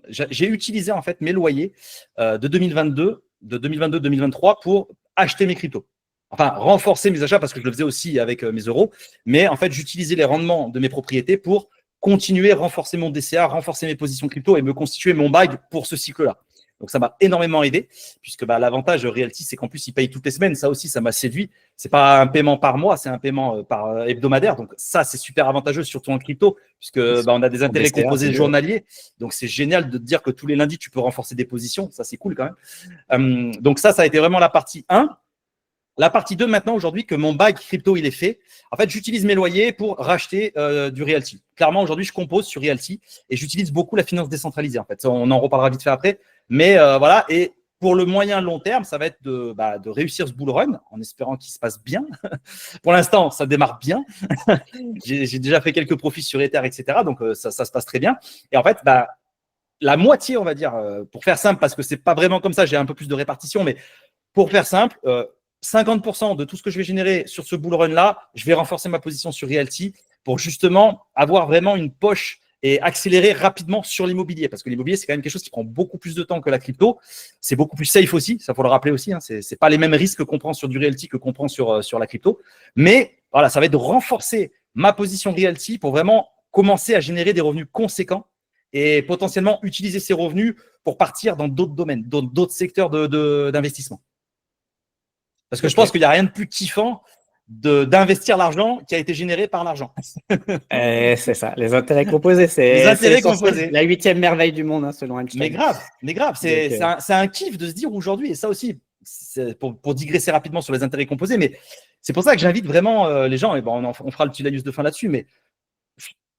j'ai utilisé en fait mes loyers de 2022-2023 pour acheter mes cryptos. Enfin, renforcer mes achats parce que je le faisais aussi avec mes euros. Mais en fait, j'utilisais les rendements de mes propriétés pour continuer à renforcer mon DCA, renforcer mes positions crypto et me constituer mon bag pour ce cycle-là. Donc, ça m'a énormément aidé puisque bah, l'avantage de Realty, c'est qu'en plus, ils payent toutes les semaines. Ça aussi, ça m'a séduit. C'est pas un paiement par mois, c'est un paiement par hebdomadaire. Donc, ça, c'est super avantageux, surtout en crypto puisque bah, on a des En intérêts DCA, c'est composés mieux. journaliers. Donc, c'est génial de te dire que tous les lundis, tu peux renforcer des positions. Ça, c'est cool quand même. Donc, ça a été vraiment la partie 1. La partie 2, maintenant, aujourd'hui, que mon bag crypto, il est fait. En fait, j'utilise mes loyers pour racheter du Realty. Clairement, aujourd'hui, je compose sur Realty et j'utilise beaucoup la finance décentralisée. En fait, on en reparlera vite fait après. Mais voilà, et pour le moyen long terme, ça va être de réussir ce bull run en espérant qu'il se passe bien. Pour l'instant, ça démarre bien. J'ai déjà fait quelques profits sur Ether, etc. Donc, ça se passe très bien. Et en fait, la moitié, on va dire, pour faire simple, parce que c'est pas vraiment comme ça, j'ai un peu plus de répartition, mais pour faire simple, 50% de tout ce que je vais générer sur ce bull run-là, je vais renforcer ma position sur Realty pour justement avoir vraiment une poche et accélérer rapidement sur l'immobilier. Parce que l'immobilier, c'est quand même quelque chose qui prend beaucoup plus de temps que la crypto. C'est beaucoup plus safe aussi, ça faut le rappeler aussi. Hein. C'est pas les mêmes risques qu'on prend sur du Realty que qu'on prend sur la crypto. Mais voilà, ça va être de renforcer ma position Realty pour vraiment commencer à générer des revenus conséquents et potentiellement utiliser ces revenus pour partir dans d'autres domaines, dans d'autres secteurs d'investissement. Parce que je pense qu'il n'y a rien de plus kiffant d'investir l'argent qui a été généré par l'argent. C'est ça, les intérêts composés, Les c'est intérêts essentiel. composés. La 8e merveille du monde, hein, selon Mais Einstein. grave, Donc, c'est un kiff de se dire aujourd'hui, et ça aussi, pour digresser rapidement sur les intérêts composés, mais c'est pour ça que j'invite vraiment les gens, et bon, on fera le petit laïus de fin là-dessus, mais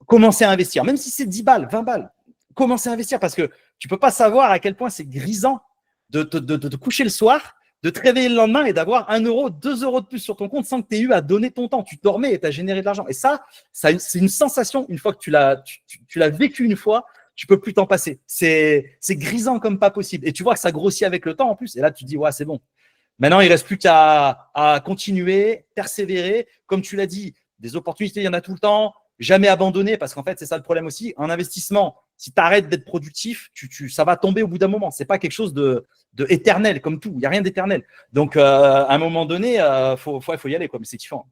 commencez à investir, même si c'est 10 balles, 20 balles, commencez à investir parce que tu peux pas savoir à quel point c'est grisant de te coucher le soir, de te réveiller le lendemain et d'avoir 1 euro, 2 euros de plus sur ton compte sans que tu aies eu à donner ton temps. Tu dormais et tu as généré de l'argent. Et ça c'est une sensation, une fois que tu l'as vécu une fois, tu peux plus t'en passer. C'est grisant comme pas possible. Et tu vois que ça grossit avec le temps en plus. Et là, tu te dis, ouais, c'est bon. Maintenant, il ne reste plus qu'à continuer, persévérer. Comme tu l'as dit, des opportunités, il y en a tout le temps. Jamais abandonner, parce qu'en fait, c'est ça le problème aussi. En investissement, si tu arrêtes d'être productif, ça va tomber au bout d'un moment. Ce n'est pas quelque chose de éternel, comme tout. Il n'y a rien d'éternel. Donc, à un moment donné, faut y aller, quoi. Mais c'est kiffant.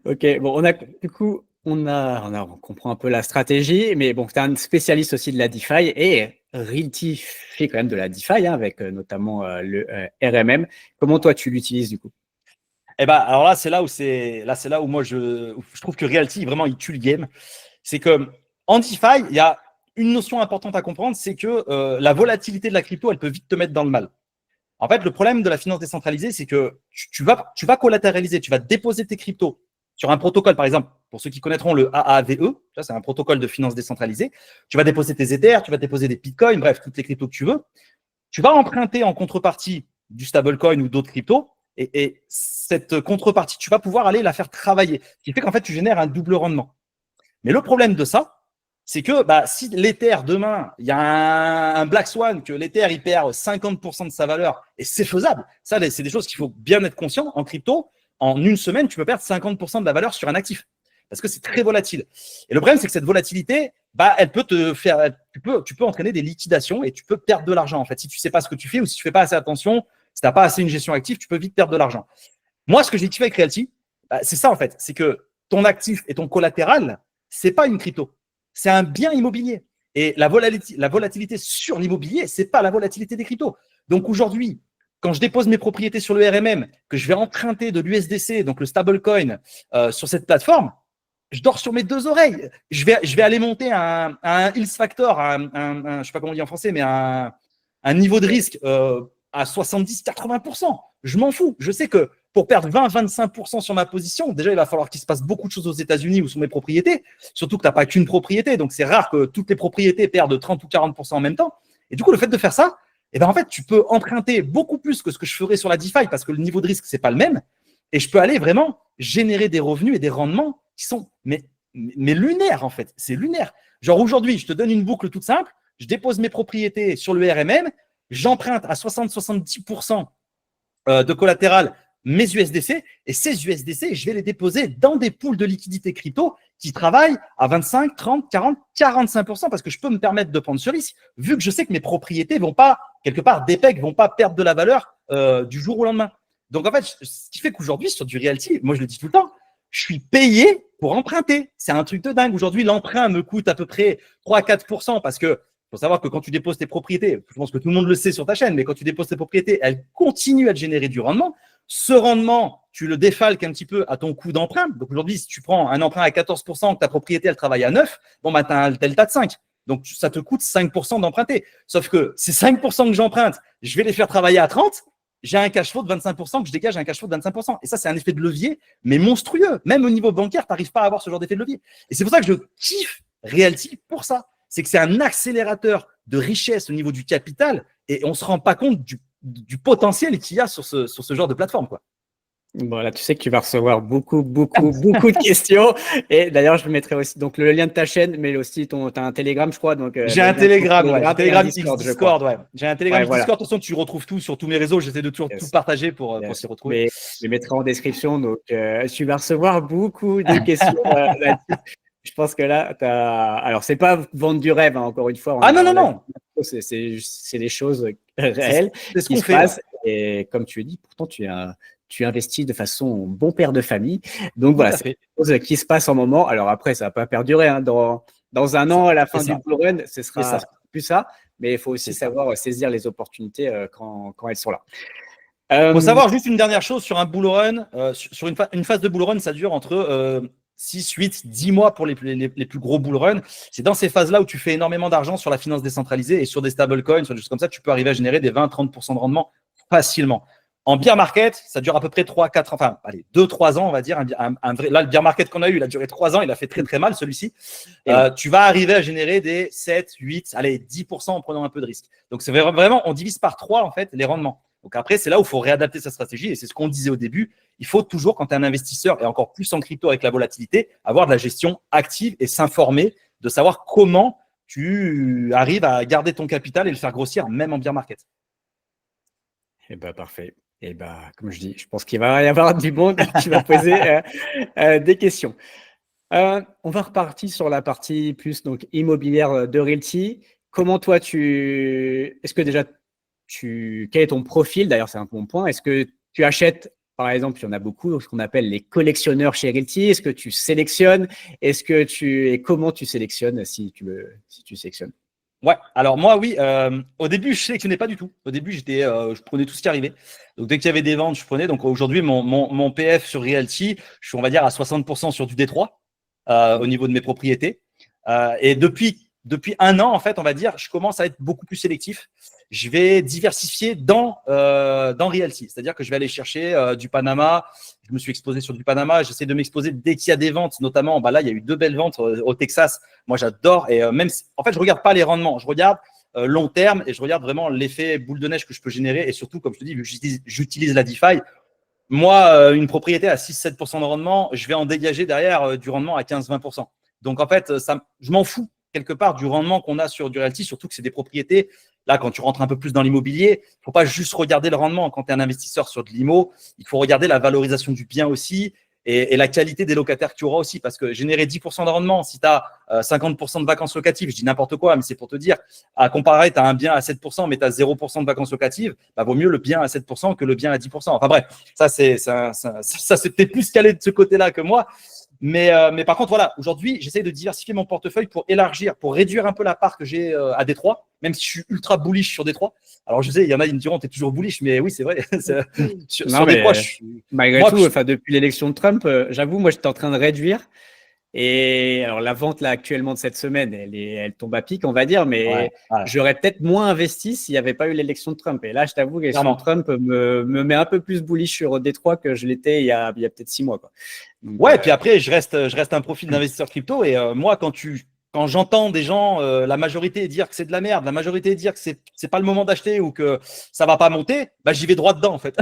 Ok, bon, on comprend un peu la stratégie, mais bon, tu es un spécialiste aussi de la DeFi et Realty fait quand même de la DeFi, hein, avec notamment le RMM. Comment toi, tu l'utilises du coup? Eh ben, alors là, c'est là où moi je trouve que Realty vraiment il tue le game. C'est que en DeFi, il y a une notion importante à comprendre, c'est que la volatilité de la crypto, elle peut vite te mettre dans le mal. En fait, le problème de la finance décentralisée, c'est que tu vas collatéraliser, tu vas déposer tes cryptos sur un protocole, par exemple, pour ceux qui connaîtront le AAVE, ça c'est un protocole de finance décentralisée. Tu vas déposer tes Ethers, tu vas déposer des Bitcoins, bref, toutes les cryptos que tu veux. Tu vas emprunter en contrepartie du stablecoin ou d'autres cryptos. Et cette contrepartie, tu vas pouvoir aller la faire travailler. Ce qui fait qu'en fait, tu génères un double rendement. Mais le problème de ça, c'est que si l'Ether, demain, il y a un Black Swan, que l'Ether, il perd 50% de sa valeur, et c'est faisable. Ça, c'est des choses qu'il faut bien être conscient. En crypto, en une semaine, tu peux perdre 50% de la valeur sur un actif. Parce que c'est très volatile. Et le problème, c'est que cette volatilité, elle peut te faire, tu peux entraîner des liquidations et tu peux perdre de l'argent, en fait. Si tu ne sais pas ce que tu fais ou si tu ne fais pas assez attention, si tu n'as pas assez une gestion active, tu peux vite perdre de l'argent. Moi, ce que j'ai kiffé avec Realty, c'est ça, en fait. C'est que ton actif et ton collatéral, ce n'est pas une crypto. C'est un bien immobilier. Et la volatilité sur l'immobilier, ce n'est pas la volatilité des cryptos. Donc aujourd'hui, quand je dépose mes propriétés sur le RMM, que je vais emprunter de l'USDC, donc le stablecoin, sur cette plateforme, je dors sur mes 2 oreilles. Je vais aller monter un Hills Factor, je ne sais pas comment on dit en français, mais un niveau de risque à 70-80%. Je m'en fous. Je sais que pour perdre 20-25% sur ma position, déjà, il va falloir qu'il se passe beaucoup de choses aux États-Unis ou sur mes propriétés. Surtout que tu n'as pas qu'une propriété. Donc, c'est rare que toutes les propriétés perdent 30 ou 40% en même temps. Et du coup, le fait de faire ça, en fait, tu peux emprunter beaucoup plus que ce que je ferais sur la DeFi parce que le niveau de risque, ce n'est pas le même. Et je peux aller vraiment générer des revenus et des rendements qui sont mais lunaires, en fait. C'est lunaire. Genre, aujourd'hui, je te donne une boucle toute simple. Je dépose mes propriétés sur le RMM. J'emprunte à 60-70% de collatéral mes USDC et ces USDC, je vais les déposer dans des pools de liquidités crypto qui travaillent à 25, 30, 40, 45% parce que je peux me permettre de prendre ce risque vu que je sais que mes propriétés vont pas, quelque part, des PEC vont pas perdre de la valeur du jour au lendemain. Donc, en fait, ce qui fait qu'aujourd'hui, sur du Realty, moi, je le dis tout le temps, je suis payé pour emprunter. C'est un truc de dingue. Aujourd'hui, l'emprunt me coûte à peu près 3 à 4% parce que il faut savoir que quand tu déposes tes propriétés, je pense que tout le monde le sait sur ta chaîne, mais quand tu déposes tes propriétés, elles continuent à te générer du rendement. Ce rendement, tu le défalques un petit peu à ton coût d'emprunt. Donc aujourd'hui, si tu prends un emprunt à 14%, que ta propriété, elle travaille à 9%, bon, tu as un delta de 5%. Donc ça te coûte 5% d'emprunter. Sauf que ces 5% que j'emprunte, je vais les faire travailler à 30%. J'ai un cash flow de 25%, que je dégage un cash flow de 25%. Et ça, c'est un effet de levier, mais monstrueux. Même au niveau bancaire, tu n'arrives pas à avoir ce genre d'effet de levier. Et c'est pour ça que je kiffe Realty pour ça. C'est que c'est un accélérateur de richesse au niveau du capital et on ne se rend pas compte du potentiel qu'il y a sur ce genre de plateforme, quoi. Bon, là, tu sais que tu vas recevoir beaucoup de questions. Et d'ailleurs, je mettrai aussi donc, le lien de ta chaîne, mais aussi tu as un Telegram, je crois. J'ai un Telegram, un Telegram Discord, ouais. J'ai un Telegram Discord. De toute façon, tu retrouves tout sur tous mes réseaux. J'essaie de toujours tout partager pour s'y retrouver. Mais je les mettrai en description. Donc, tu vas recevoir beaucoup de questions là-dessus. Je pense que là, alors, c'est pas vendre du rêve, hein, encore une fois. Non. C'est des choses réelles c'est ce qu'on se passent. Et comme tu as dit, pourtant, tu investis de façon bon père de famille. Donc, voilà, c'est des choses qui se passent en moment. Alors, après, ça ne va pas perdurer. Hein. Dans un an, à la fin du bull run, ce sera plus ça. Mais il faut aussi savoir saisir les opportunités quand elles sont là. Il faut savoir juste une dernière chose sur un bull run. Sur une phase de bull run, ça dure entre 6, 8, 10 mois pour les plus gros bull runs. C'est dans ces phases-là où tu fais énormément d'argent sur la finance décentralisée et sur des stablecoins, sur des choses comme ça, tu peux arriver à générer des 20-30% de rendement facilement. En bear market, ça dure à peu près 3-4 ans, enfin, allez, 2-3 ans, on va dire. Là, le bear market qu'on a eu, il a duré 3 ans, il a fait très, très mal, celui-ci. Tu vas arriver à générer des 7, 8, allez, 10% en prenant un peu de risque. Donc, c'est vraiment, on divise par 3, en fait, les rendements. Donc, après, c'est là où il faut réadapter sa stratégie. Et c'est ce qu'on disait au début. Il faut toujours, quand tu es un investisseur, et encore plus en crypto avec la volatilité, avoir de la gestion active et s'informer de savoir comment tu arrives à garder ton capital et le faire grossir, même en bear market. Eh ben, parfait. Et comme je dis, je pense qu'il va y avoir du monde qui va poser des questions. On va repartir sur la partie plus donc immobilière de Realty. Comment toi est-ce que déjà quel est ton profil? D'ailleurs, c'est un bon point. Est-ce que tu achètes, par exemple, il y en a beaucoup, ce qu'on appelle les collectionneurs chez Realty? Est-ce que tu sélectionnes? Et comment tu sélectionnes si tu sélectionnes? Ouais, alors moi, oui. Au début, je sélectionnais pas du tout. Au début, je prenais tout ce qui arrivait. Donc, dès qu'il y avait des ventes, je prenais. Donc, aujourd'hui, mon PF sur Realty, je suis, on va dire, à 60% sur du Détroit au niveau de mes propriétés. Et depuis un an, en fait, on va dire, je commence à être beaucoup plus sélectif. Je vais diversifier dans Realty. C'est-à-dire que je vais aller chercher du Panama. Je me suis exposé sur du Panama. J'essaie de m'exposer dès qu'il y a des ventes, notamment. Là, il y a eu 2 belles ventes au Texas. Moi, j'adore. Et même, en fait, je regarde pas les rendements. Je regarde long terme et je regarde vraiment l'effet boule de neige que je peux générer. Et surtout, comme je te dis, vu que j'utilise la DeFi, moi, une propriété à 6-7% de rendement, je vais en dégager derrière du rendement à 15-20%. Donc, en fait, je m'en fous quelque part du rendement qu'on a sur du Realty, surtout que c'est des propriétés. Là, quand tu rentres un peu plus dans l'immobilier, il ne faut pas juste regarder le rendement. Quand tu es un investisseur sur de l'IMO, il faut regarder la valorisation du bien aussi et la qualité des locataires que tu auras aussi. Parce que générer 10% de rendement, si tu as 50% de vacances locatives, je dis n'importe quoi, mais c'est pour te dire, à comparer, tu as un bien à 7%, mais tu as 0% de vacances locatives, vaut mieux le bien à 7% que le bien à 10%. Enfin bref, ça c'est peut-être plus calé de ce côté-là que moi. Mais par contre, voilà, aujourd'hui, j'essaie de diversifier mon portefeuille pour élargir, pour réduire un peu la part que j'ai à Détroit, même si je suis ultra bullish sur Détroit. Alors, je sais, il y en a, ils me diront, tu es toujours bullish, mais oui, c'est vrai. sur Détroit, malgré tout, depuis l'élection de Trump, j'avoue, moi, j'étais en train de réduire. Et alors, la vente là actuellement de cette semaine, elle tombe à pic, on va dire, mais j'aurais peut-être moins investi s'il n'y avait pas eu l'élection de Trump. Et là, je t'avoue, l'élection de Trump me met un peu plus bullish sur Détroit que je l'étais il y a peut-être 6 mois, quoi. Donc, puis après, je reste un profil d'investisseur crypto. Et moi, quand j'entends des gens, la majorité dire que c'est de la merde, la majorité dire que c'est pas le moment d'acheter ou que ça va pas monter, j'y vais droit dedans en fait.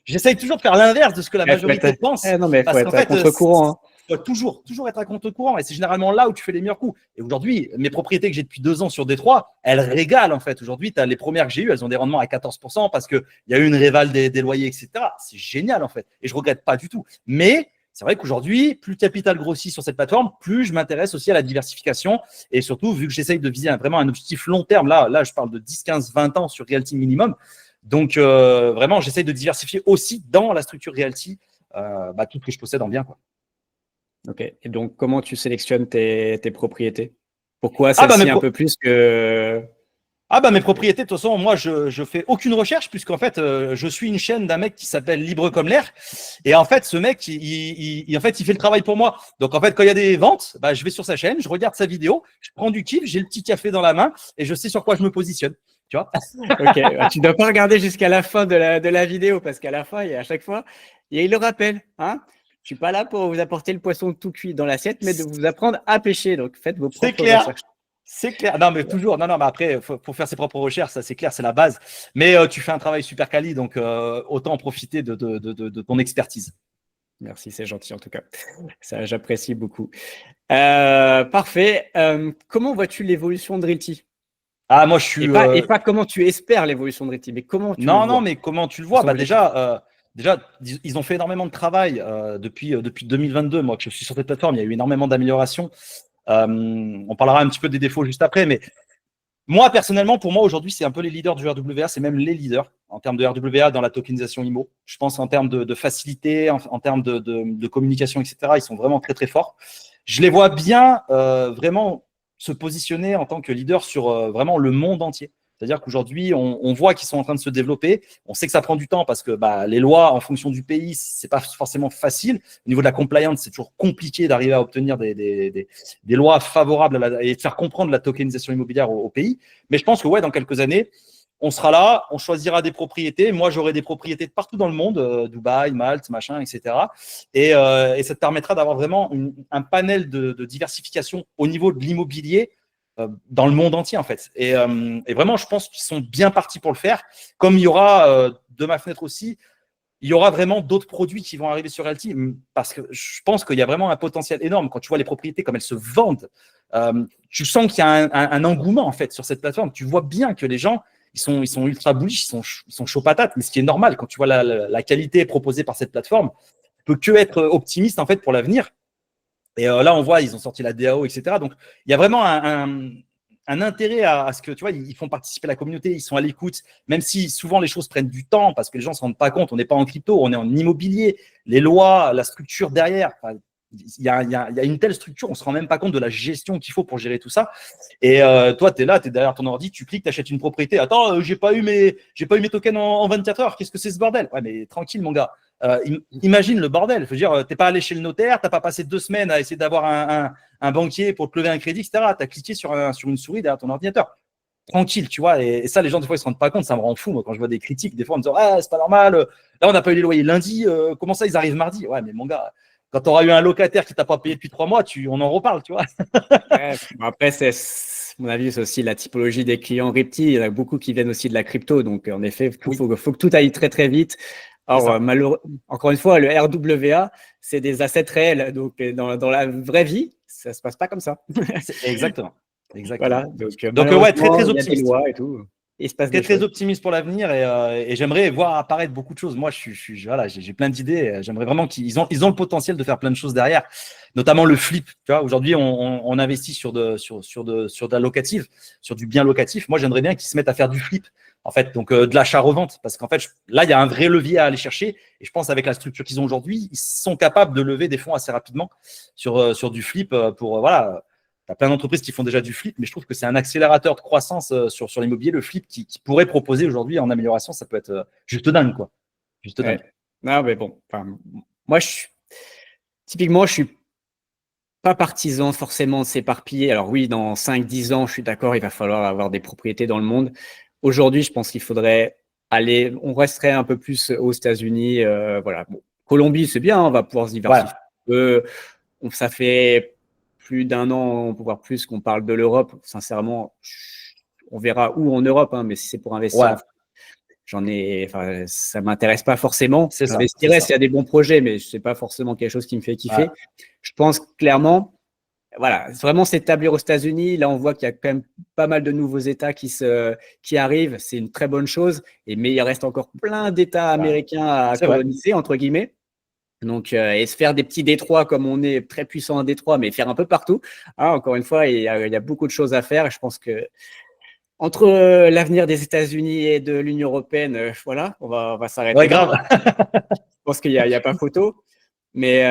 J'essaye toujours de faire l'inverse de ce que la majorité pense. Non, mais il faut être à contre-courant. Hein. Il faut toujours être à contre-courant et c'est généralement là où tu fais les meilleurs coups. Et aujourd'hui, mes propriétés que j'ai depuis 2 ans sur Détroit, elles régalent en fait. Aujourd'hui, tu as les premières que j'ai eues, elles ont des rendements à 14% parce qu'il y a eu une réval des loyers, etc. C'est génial en fait. Et je regrette pas du tout. Mais c'est vrai qu'aujourd'hui, plus le capital grossit sur cette plateforme, plus je m'intéresse aussi à la diversification. Et surtout, vu que j'essaye de viser vraiment un objectif long terme, là je parle de 10, 15, 20 ans sur Realty minimum. Donc, vraiment, j'essaye de diversifier aussi dans la structure Realty tout ce que je possède en bien, quoi. Ok. Et donc, comment tu sélectionnes tes propriétés? Pourquoi celle-ci un peu plus que… Mes propriétés, de toute façon, moi, je fais aucune recherche puisqu'en fait, je suis une chaîne d'un mec qui s'appelle Libre comme l'air. Et en fait, ce mec, il fait le travail pour moi. Donc, en fait, quand il y a des ventes, je vais sur sa chaîne, je regarde sa vidéo, je prends du kiff, j'ai le petit café dans la main et je sais sur quoi je me positionne. Tu vois? Ok. Tu ne dois pas regarder jusqu'à la fin de la vidéo parce qu'à la fin, à chaque fois, il le rappelle. Hein, je suis pas là pour vous apporter le poisson tout cuit dans l'assiette, mais de vous apprendre à pêcher. Donc, faites vos propres recherches. C'est clair. Non, mais toujours. Non, mais après, pour faire ses propres recherches, ça, c'est clair, c'est la base. Mais tu fais un travail super quali, donc autant en profiter de ton expertise. Merci, c'est gentil en tout cas. Ça, j'apprécie beaucoup. Parfait. Comment vois-tu l'évolution de Realty? Moi, je suis. Et pas comment tu espères l'évolution de Realty, mais comment tu le vois. Non, mais comment tu le vois? Déjà, ils ont fait énormément de travail depuis 2022. Moi, que je suis sur cette plateforme, il y a eu énormément d'améliorations. On parlera un petit peu des défauts juste après, mais moi, personnellement, pour moi, aujourd'hui, c'est un peu les leaders du RWA, c'est même les leaders en termes de RWA dans la tokenisation IMO. Je pense en termes de facilité, en termes de communication, etc., ils sont vraiment très, très forts. Je les vois bien vraiment se positionner en tant que leader sur vraiment le monde entier. C'est-à-dire qu'aujourd'hui, on voit qu'ils sont en train de se développer. On sait que ça prend du temps parce que les lois, en fonction du pays, c'est pas forcément facile. Au niveau de la compliance, c'est toujours compliqué d'arriver à obtenir des lois favorables et de faire comprendre la tokenisation immobilière au pays. Mais je pense que dans quelques années, on sera là, on choisira des propriétés. Moi, j'aurai des propriétés de partout dans le monde, Dubaï, Malte, machin, etc. Et ça te permettra d'avoir vraiment un panel de diversification au niveau de l'immobilier dans le monde entier, en fait. Et vraiment, je pense qu'ils sont bien partis pour le faire. Comme il y aura, de ma fenêtre aussi, il y aura vraiment d'autres produits qui vont arriver sur Realty parce que je pense qu'il y a vraiment un potentiel énorme. Quand tu vois les propriétés, comme elles se vendent, tu sens qu'il y a un engouement en fait sur cette plateforme. Tu vois bien que les gens, ils sont ultra bullish, ils sont chauds patates, mais ce qui est normal quand tu vois la qualité proposée par cette plateforme, tu peux que être optimiste en fait pour l'avenir. Et là, on voit, ils ont sorti la DAO, etc. Donc, il y a vraiment un intérêt à ce que, tu vois, ils font participer la communauté, ils sont à l'écoute, même si souvent les choses prennent du temps parce que les gens ne se rendent pas compte. On n'est pas en crypto, on est en immobilier. Les lois, la structure derrière, il y a une telle structure, on ne se rend même pas compte de la gestion qu'il faut pour gérer tout ça. Et toi, tu es là, tu es derrière ton ordi, tu cliques, tu achètes une propriété. Attends, j'ai pas eu mes tokens en 24 heures. Qu'est-ce que c'est ce bordel? Ouais, mais tranquille, mon gars. Imagine le bordel. Je veux dire, t'es pas allé chez le notaire, t'as pas passé 2 semaines à essayer d'avoir un banquier pour te lever un crédit, etc. Tu as cliqué sur une souris derrière ton ordinateur. Tranquille, tu vois. Et ça, les gens, des fois, ils se rendent pas compte. Ça me rend fou, moi, quand je vois des critiques, des fois, en me disant, ah, c'est pas normal. Là, on n'a pas eu les loyers lundi. Comment ça, ils arrivent mardi? Ouais, mais mon gars, quand tu auras eu un locataire qui t'a pas payé depuis 3 mois, on en reparle, tu vois. Ouais, après, mon avis, c'est aussi la typologie des clients Repti. Il y en a beaucoup qui viennent aussi de la crypto. Donc, en effet, faut que tout aille très, très vite. Alors, encore une fois, le RWA, c'est des assets réels. Donc, dans la vraie vie, ça ne se passe pas comme ça. Exactement. Voilà. Donc ouais, très optimiste. Il y a des lois et tout. Il se passe très optimiste pour l'avenir et j'aimerais voir apparaître beaucoup de choses. Moi, voilà, j'ai plein d'idées. J'aimerais vraiment qu'ils ont le potentiel de faire plein de choses derrière, notamment le flip. Tu vois, aujourd'hui, on investit sur de la locative, sur du bien locatif. Moi, j'aimerais bien qu'ils se mettent à faire du flip, en fait, donc de l'achat-revente, parce qu'en fait, là, il y a un vrai levier à aller chercher. Et je pense avec la structure qu'ils ont aujourd'hui, ils sont capables de lever des fonds assez rapidement sur du flip pour voilà. Tu as plein d'entreprises qui font déjà du flip, mais je trouve que c'est un accélérateur de croissance sur l'immobilier, le flip, qui pourrait proposer aujourd'hui en amélioration. Ça peut être juste dingue, quoi. Juste dingue. Non, mais bon, moi, typiquement, je suis pas partisan forcément de s'éparpiller. Alors oui, dans 5-10 ans, je suis d'accord, il va falloir avoir des propriétés dans le monde. Aujourd'hui, je pense qu'il faudrait on resterait un peu plus aux États-Unis. Voilà. Bon, Colombie, c'est bien, on va pouvoir se diversifier. Voilà. Ça fait plus d'1 an, voire plus, qu'on parle de l'Europe. Sincèrement, on verra où en Europe, mais si c'est pour investir, ça m'intéresse pas forcément. J'investirais s'il y a des bons projets, mais c'est pas forcément quelque chose qui me fait kiffer. Ouais. Je pense clairement, voilà, vraiment s'établir aux États-Unis. Là, on voit qu'il y a quand même pas mal de nouveaux États qui arrivent. C'est une très bonne chose. Mais il reste encore plein d'États américains à coloniser, entre guillemets. Donc, et se faire des petits détroits comme on est très puissant en détroit, mais faire un peu partout. Encore une fois, il y a beaucoup de choses à faire. Je pense que entre l'avenir des États-Unis et de l'Union européenne, voilà, on va s'arrêter. Ouais, grave. Je pense qu'il n'y a pas photo. Mais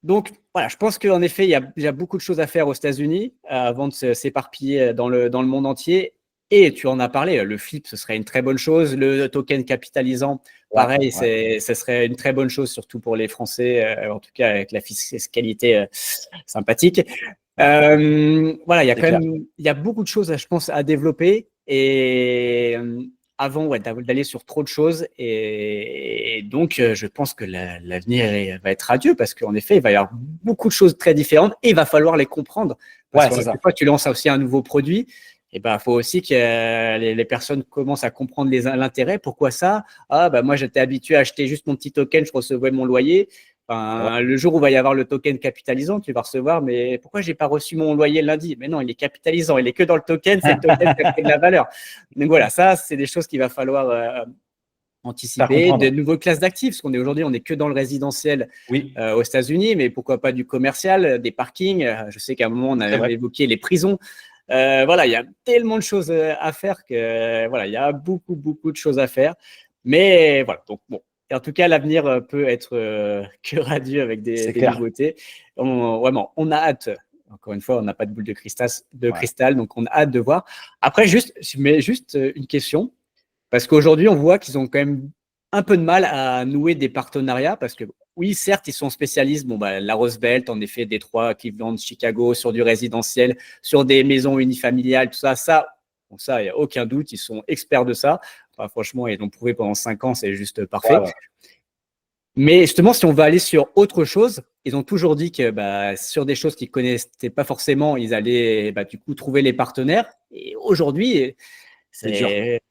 donc, voilà, je pense qu'en effet, il y a beaucoup de choses à faire aux États-Unis avant de s'éparpiller dans le monde entier. Et tu en as parlé, le flip, ce serait une très bonne chose. Le token capitalisant, pareil, ce serait une très bonne chose, surtout pour les Français, en tout cas avec la fiscalité sympathique. Voilà, il y a beaucoup de choses, je pense, à développer. Et avant d'aller sur trop de choses. Et donc, je pense que l'avenir va être radieux parce qu'en effet, il va y avoir beaucoup de choses très différentes et il va falloir les comprendre. Parce que chaque fois que tu lances aussi un nouveau produit, il faut aussi que les personnes commencent à comprendre l'intérêt. Pourquoi ça? Moi, j'étais habitué à acheter juste mon petit token, je recevais mon loyer. Le jour où il va y avoir le token capitalisant, tu vas recevoir, mais pourquoi j'ai pas reçu mon loyer lundi? Mais non, il est capitalisant, il est que dans le token, c'est le token qui a fait de la valeur. Donc voilà, ça, c'est des choses qu'il va falloir anticiper. De nouvelles classes d'actifs, parce qu'on est aujourd'hui, on n'est que dans le résidentiel aux États-Unis, mais pourquoi pas du commercial, des parkings. Je sais qu'à un moment, on avait évoqué les prisons. Voilà, il y a tellement de choses à faire que voilà, il y a beaucoup de choses à faire. Mais voilà, donc bon. Et en tout cas, l'avenir peut être que radieux avec des nouveautés. Vraiment, on a hâte. Encore une fois, on n'a pas de boule de cristal, donc on a hâte de voir. Après, je mets juste une question, parce qu'aujourd'hui, on voit qu'ils ont quand même un peu de mal à nouer des partenariats, parce que oui, certes, ils sont spécialistes. La Roosevelt, en effet, Détroit, Cleveland, Chicago, sur du résidentiel, sur des maisons unifamiliales, tout ça, Bon, ça, il n'y a aucun doute, ils sont experts de ça. Enfin, franchement, ils l'ont prouvé pendant 5 ans, c'est juste parfait. Ouais. Mais justement, si on va aller sur autre chose, ils ont toujours dit que sur des choses qu'ils ne connaissaient pas forcément, ils allaient du coup trouver les partenaires. Et aujourd'hui, c'est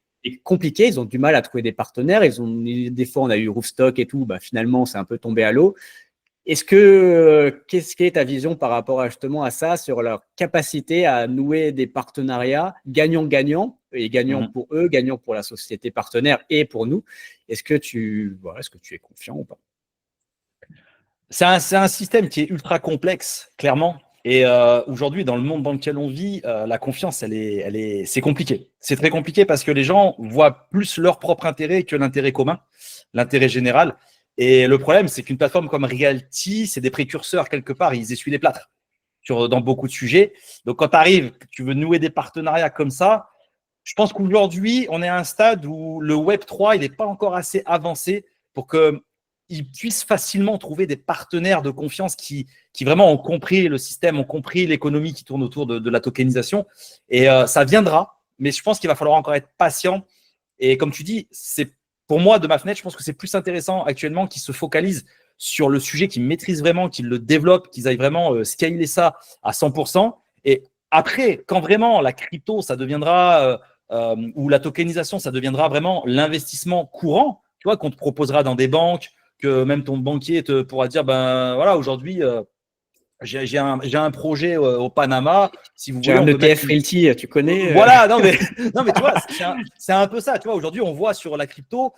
compliqué. Ils ont du mal à trouver des partenaires. Des fois, on a eu Roofstock et tout. Finalement, c'est un peu tombé à l'eau. Qu'est-ce est ta vision par rapport justement à ça, sur leur capacité à nouer des partenariats gagnant-gagnant, et gagnant pour eux, gagnant pour la société partenaire et pour nous? Est-ce que tu es confiant ou pas? C'est un système qui est ultra complexe, clairement. Et aujourd'hui, dans le monde dans lequel on vit, la confiance, c'est compliqué. C'est très compliqué parce que les gens voient plus leur propre intérêt que l'intérêt commun, l'intérêt général. Et le problème, c'est qu'une plateforme comme Realty, c'est des précurseurs quelque part. Ils essuient les plâtres dans beaucoup de sujets. Donc, quand tu arrives, tu veux nouer des partenariats comme ça, je pense qu'aujourd'hui, on est à un stade où le Web3, il n'est pas encore assez avancé pour qu'ils puissent facilement trouver des partenaires de confiance qui vraiment ont compris le système, ont compris l'économie qui tourne autour de la tokenisation. Et ça viendra, mais je pense qu'il va falloir encore être patient. Et comme tu dis, pour moi, de ma fenêtre, je pense que c'est plus intéressant actuellement qu'ils se focalisent sur le sujet, qu'ils maîtrisent vraiment, qu'ils le développent, qu'ils aillent vraiment scaler ça à 100%. Et après, quand vraiment la crypto, ça deviendra, ou la tokenisation, ça deviendra vraiment l'investissement courant, tu vois, qu'on te proposera dans des banques, que même ton banquier te pourra dire, voilà, aujourd'hui, j'ai un projet au Panama. Si vous J'ai voulez, un on peut ETF Realty, tu connais? Voilà, non mais tu vois, c'est un peu ça. Tu vois, aujourd'hui, on voit sur la crypto,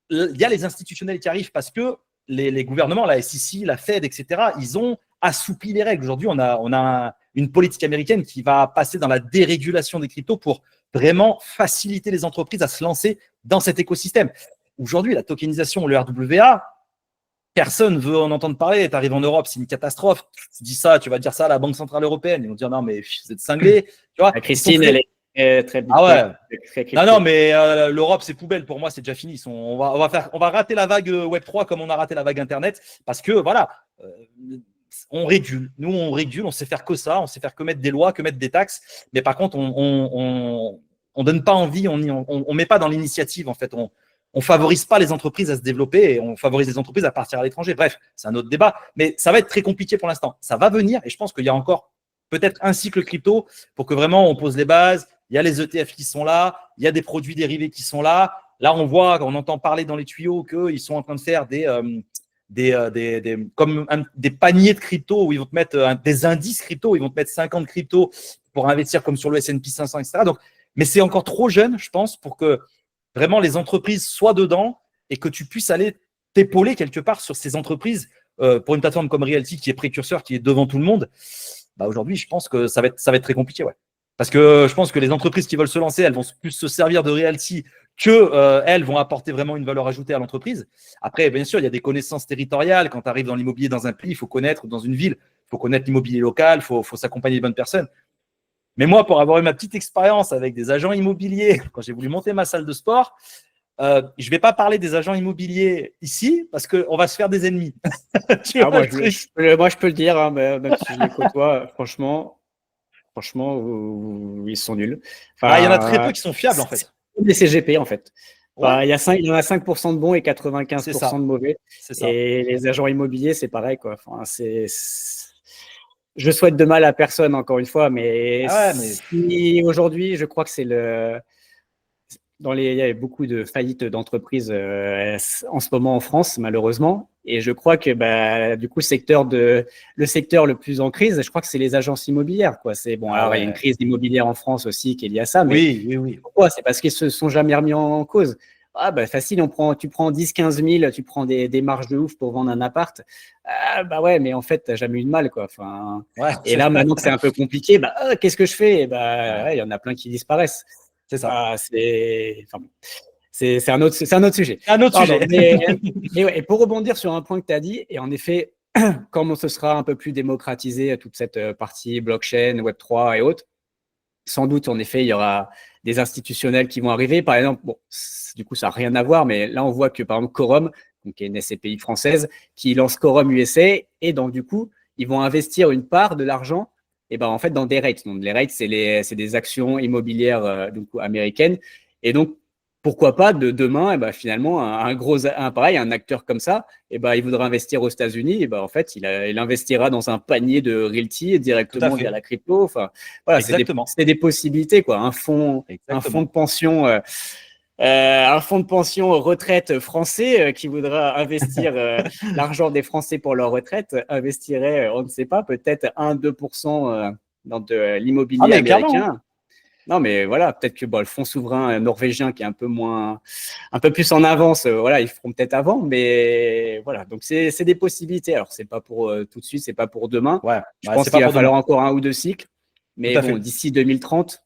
il y a les institutionnels qui arrivent parce que les gouvernements, la SEC, la Fed, etc., ils ont assoupli les règles. Aujourd'hui, on a une politique américaine qui va passer dans la dérégulation des cryptos pour vraiment faciliter les entreprises à se lancer dans cet écosystème. Aujourd'hui, la tokenisation, le RWA, personne ne veut en entendre parler. Tu arrives en Europe, c'est une catastrophe. Tu dis ça, tu vas dire ça à la Banque Centrale Européenne. Ils vont dire non, mais vous êtes cinglés. Tu vois, Christine, elle est très ah ouais. Non, mais l'Europe, c'est poubelle. Pour moi, c'est déjà fini. On va rater la vague Web3 comme on a raté la vague Internet parce que voilà, on régule. Nous, on régule. On sait faire que ça. On sait faire que mettre des lois, que mettre des taxes. Mais par contre, on donne pas envie. On met pas dans l'initiative en fait. On favorise pas les entreprises à se développer et on favorise les entreprises à partir à l'étranger. Bref, c'est un autre débat. Mais ça va être très compliqué pour l'instant. Ça va venir et je pense qu'il y a encore peut-être un cycle crypto pour que vraiment on pose les bases. Il y a les ETF qui sont là, il y a des produits dérivés qui sont là. Là, on entend parler dans les tuyaux qu'ils sont en train de faire des paniers de crypto où ils vont te mettre des indices crypto, où ils vont te mettre 50 cryptos pour investir comme sur le S&P 500, etc. Donc, mais c'est encore trop jeune, je pense, pour que vraiment les entreprises soient dedans et que tu puisses aller t'épauler quelque part sur ces entreprises pour une plateforme comme Realty qui est précurseur, qui est devant tout le monde. Aujourd'hui, je pense que ça va être très compliqué, ouais. Parce que je pense que les entreprises qui veulent se lancer, elles vont plus se servir de Realty que elles vont apporter vraiment une valeur ajoutée à l'entreprise. Après, bien sûr, il y a des connaissances territoriales. Quand tu arrives dans l'immobilier dans un pays, il faut connaître, dans une ville, il faut connaître l'immobilier local, il faut s'accompagner des bonnes personnes. Mais moi, pour avoir eu ma petite expérience avec des agents immobiliers, quand j'ai voulu monter ma salle de sport, je ne vais pas parler des agents immobiliers ici parce qu'on va se faire des ennemis. Moi, je peux le dire, hein, même si je les côtoie, franchement, ils sont nuls. Il y en a très peu qui sont fiables, en fait. Des CGP, en fait. Ouais. Il y en a 5% de bons et 95% de mauvais. Et les agents immobiliers, c'est pareil, quoi. Je souhaite de mal à personne, encore une fois, mais aujourd'hui, je crois que c'est il y a beaucoup de faillites d'entreprises en ce moment en France, malheureusement. Et je crois que du coup, le secteur le plus en crise, je crois que c'est les agences immobilières, quoi. Il y a une crise immobilière en France aussi qui est liée à ça. Mais oui. Pourquoi? C'est parce qu'ils se sont jamais remis en cause. Facile, tu prends 10-15 000, tu prends des marges de ouf pour vendre un appart. Ouais, mais en fait, tu n'as jamais eu de mal, quoi. Et là, maintenant que c'est un peu compliqué, qu'est-ce que je fais? Il y en a plein qui disparaissent. C'est ça. C'est un autre sujet. Un autre sujet. Et pour rebondir sur un point que tu as dit, et en effet, quand ce sera un peu plus démocratisé, toute cette partie blockchain, Web3 et autres, sans doute, en effet, il y aura des institutionnels qui vont arriver. Par exemple, du coup, ça n'a rien à voir, mais là, on voit que, par exemple, Quorum, qui est une SCPI française, qui lance Quorum USA, et donc, du coup, ils vont investir une part de l'argent et ben en fait dans des REITs. Donc les REITs, c'est des actions immobilières donc américaines. Et donc pourquoi pas demain, et ben finalement pareil, un acteur comme ça, et ben il voudra investir aux États-Unis, et ben en fait il investira dans un panier de realty Tout à directement via fait. la crypto. Enfin voilà, Exactement. c'est des possibilités quoi. Un fonds de Exactement. pension. Un fonds de pension retraite français qui voudra investir l'argent des Français pour leur retraite investirait, on ne sait pas, peut-être 1-2% dans de Ah, l'immobilier mais clairement. américain. Non, mais voilà, peut-être que le fonds souverain norvégien qui est un peu plus en avance, voilà, ils feront peut-être avant, mais voilà, donc c'est des possibilités. Alors, c'est pas pour tout de suite, c'est pas pour demain. Ouais, Je ouais, pense c'est qu'il pas va pour demain. falloir encore 1 ou 2 cycles, Tout mais à bon, fait. d'ici 2030,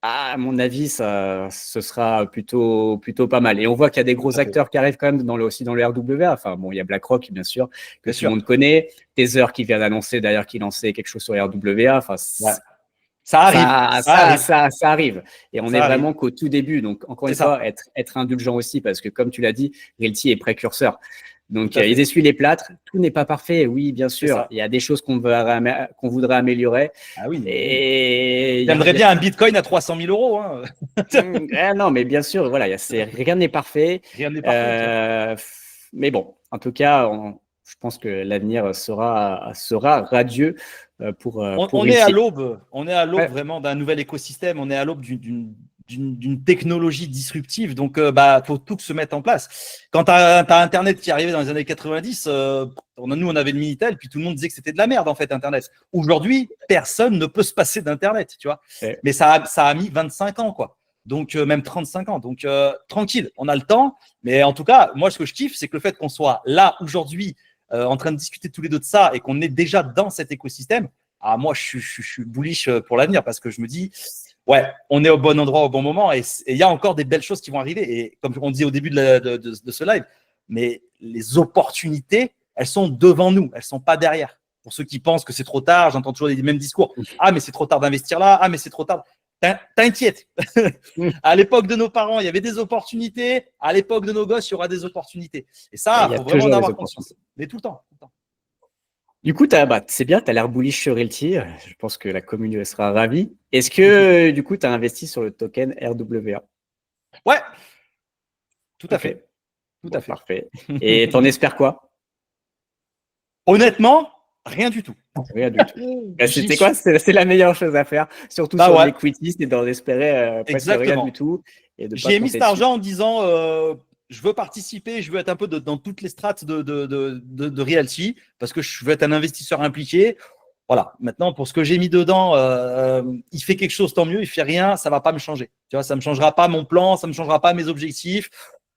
à mon avis, ce sera plutôt pas mal. Et on voit qu'il y a des Tout gros à fait. acteurs qui arrivent quand même aussi dans le RWA. Enfin, bon, il y a BlackRock, bien sûr, que Bien tout le sûr. monde connaît. Tether qui vient d'annoncer d'ailleurs qu'il lançait quelque chose sur RWA. Enfin, Ouais. Ça arrive. Ça arrive. ça arrive. Et on est Ça arrive. vraiment qu'au tout début. Donc, encore C'est une fois, ça. être indulgent aussi, parce que comme tu l'as dit, Realty est précurseur. Tout Donc, à ils fait. essuient les plâtres. Tout n'est pas parfait. Oui, bien C'est sûr. ça. Il y a des choses qu'on voudrait améliorer. Ah oui, oui. Et J'aimerais bien un Bitcoin à 300 000 euros. Hein. Non, mais bien sûr, voilà, rien n'est parfait. Rien n'est parfait. Euh, mais bon, en tout cas, je pense que l'avenir sera radieux pour On est à Realty. l'aube. On est à l'aube Ouais, vraiment d'un nouvel écosystème. On est à l'aube d'une technologie disruptive. Donc, faut tout se mettre en place. Quand tu as Internet qui est arrivé dans les années 90, nous, on avait le Minitel, puis tout le monde disait que c'était de la merde, en fait, Internet. Aujourd'hui, personne ne peut se passer d'Internet, tu vois. ouais. Mais ça a mis 25 ans, quoi. Donc, même 35 ans. Donc, tranquille, on a le temps. Mais en tout cas, moi, ce que je kiffe, c'est que le fait qu'on soit là aujourd'hui, en train de discuter tous les deux de ça et qu'on est déjà dans cet écosystème, moi, je suis bullish pour l'avenir parce que je me dis, ouais, on est au bon endroit au bon moment et il y a encore des belles choses qui vont arriver. Et comme on dit au début de ce live, mais les opportunités, elles sont devant nous, elles sont pas derrière. Pour ceux qui pensent que c'est trop tard, j'entends toujours les mêmes discours. Ah, mais c'est trop tard d'investir là. Ah, mais c'est trop tard. T'inquiète. À l'époque de nos parents, il y avait des opportunités. À l'époque de nos gosses, il y aura des opportunités. Et Il ça, y il a faut vraiment en toujours des avoir opportunités. conscience. Mais tout le temps. Tout le temps. Du coup, c'est bien, tu as l'air bullish sur Realty. Je pense que la commune sera ravie. Est-ce que, du coup, tu as investi sur le token RWA? Ouais, tout à Ok, fait. Tout bon, à fait. parfait. Et t'en espères quoi? Honnêtement, rien du tout. Rien du tout. J'y C'était quoi? suis. C'est la meilleure chose à faire, surtout Bah sur ouais, l'equity, c'est d'en espérer presque rien du exactement. tout et de ne pas J'ai mis compter cet dessus. argent en disant je veux participer, je veux être un peu dans toutes les strates de Realty parce que je veux être un investisseur impliqué. Voilà. Maintenant, pour ce que j'ai mis dedans, il fait quelque chose, tant mieux. Il fait rien, ça va pas me changer. Tu vois, ça me changera pas mon plan, ça me changera pas mes objectifs.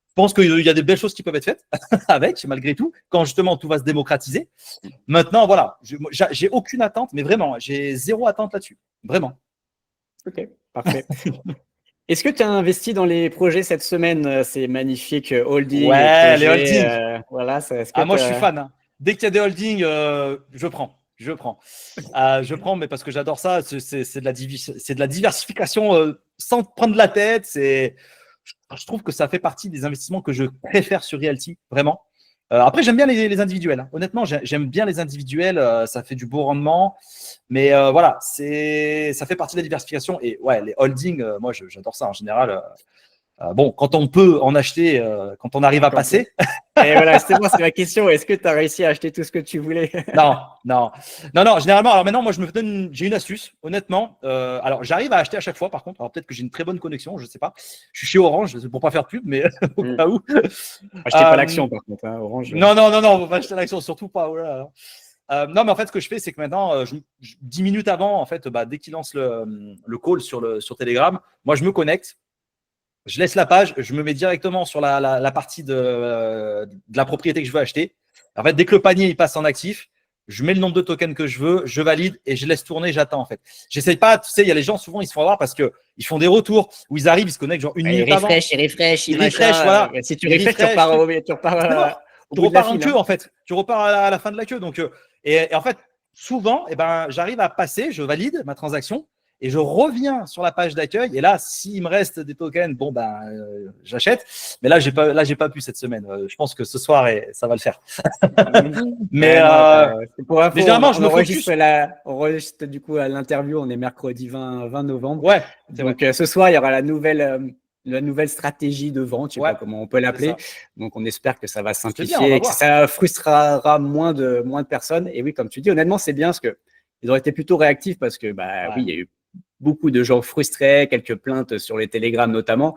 Je pense qu'il y a des belles choses qui peuvent être faites avec, malgré tout, quand justement tout va se démocratiser. Maintenant, voilà, j'ai aucune attente, mais vraiment, j'ai zéro attente là-dessus. Vraiment. Ok, parfait. Est-ce que tu as investi dans les projets cette semaine, ces magnifiques holdings et Ouais, les projets holdings. voilà, est-ce que Ah, moi, tu je suis as... fan. Hein. Dès qu'il y a des holdings, je prends. Je prends. Je prends, mais parce que j'adore ça. C'est de la diversification sans prendre la tête. Je trouve que ça fait partie des investissements que je préfère sur Realty, vraiment. Après, j'aime bien les individuels. Hein. Honnêtement, j'aime bien les individuels. Ça fait du beau rendement. Mais voilà, ça fait partie de la diversification. Et ouais, les holdings, moi, j'adore ça en général. Bon, quand on peut en acheter, quand on arrive à Quand passer. Et voilà, c'est ma question. Est-ce que tu as réussi à acheter tout ce que tu voulais? Non, non, non, non. Généralement, alors maintenant, moi, j'ai une astuce, honnêtement. Alors, j'arrive à acheter à chaque fois, par contre. Alors, peut-être que j'ai une très bonne connexion, je sais pas. Je suis chez Orange, c'est pour pas faire de pub, mais au Hmm. cas où. Achetez pas l'action, par contre, hein, Orange. Non, non, non, non, on va pas acheter l'action, surtout pas. Oh là là. Non, mais en fait, ce que je fais, c'est que maintenant, 10 minutes avant, en fait, dès qu'il lance le call sur Telegram, moi, je me connecte. Je laisse la page, je me mets directement sur la partie de la propriété que je veux acheter. En fait, dès que le panier il passe en actif, je mets le nombre de tokens que je veux, je valide et je laisse tourner, j'attends en fait. J'essaye pas, tu sais, il y a les gens souvent ils se font avoir parce que ils font des retours où ils arrivent, ils se connectent genre une minute avant. Il refresh, Ils refresh, machin. voilà. Si tu Ils refresh, refresh, truc. tu repars C'est mort. au Tu bout de la repars en file. queue Hein. en fait. Tu repars à la fin de la queue. Donc, et en fait, souvent, j'arrive à passer, je valide ma transaction et je reviens sur la page d'accueil. Et là, s'il me reste des tokens, bon, j'achète. Mais là, j'ai pas pu cette semaine. Je pense que ce soir, ça va le faire. Mais, pour info, mais généralement, je me focus. On enregistre du coup à l'interview, on est mercredi 20 novembre. Ouais. Donc ce soir, il y aura la nouvelle stratégie de vente, je sais pas comment on peut l'appeler. Donc on espère que ça va simplifier et que ça frustrera moins de personnes. Et oui, comme tu dis, honnêtement, c'est bien parce que ils ont été plutôt réactifs parce que oui, il y a eu beaucoup de gens frustrés, quelques plaintes sur les télégrammes notamment.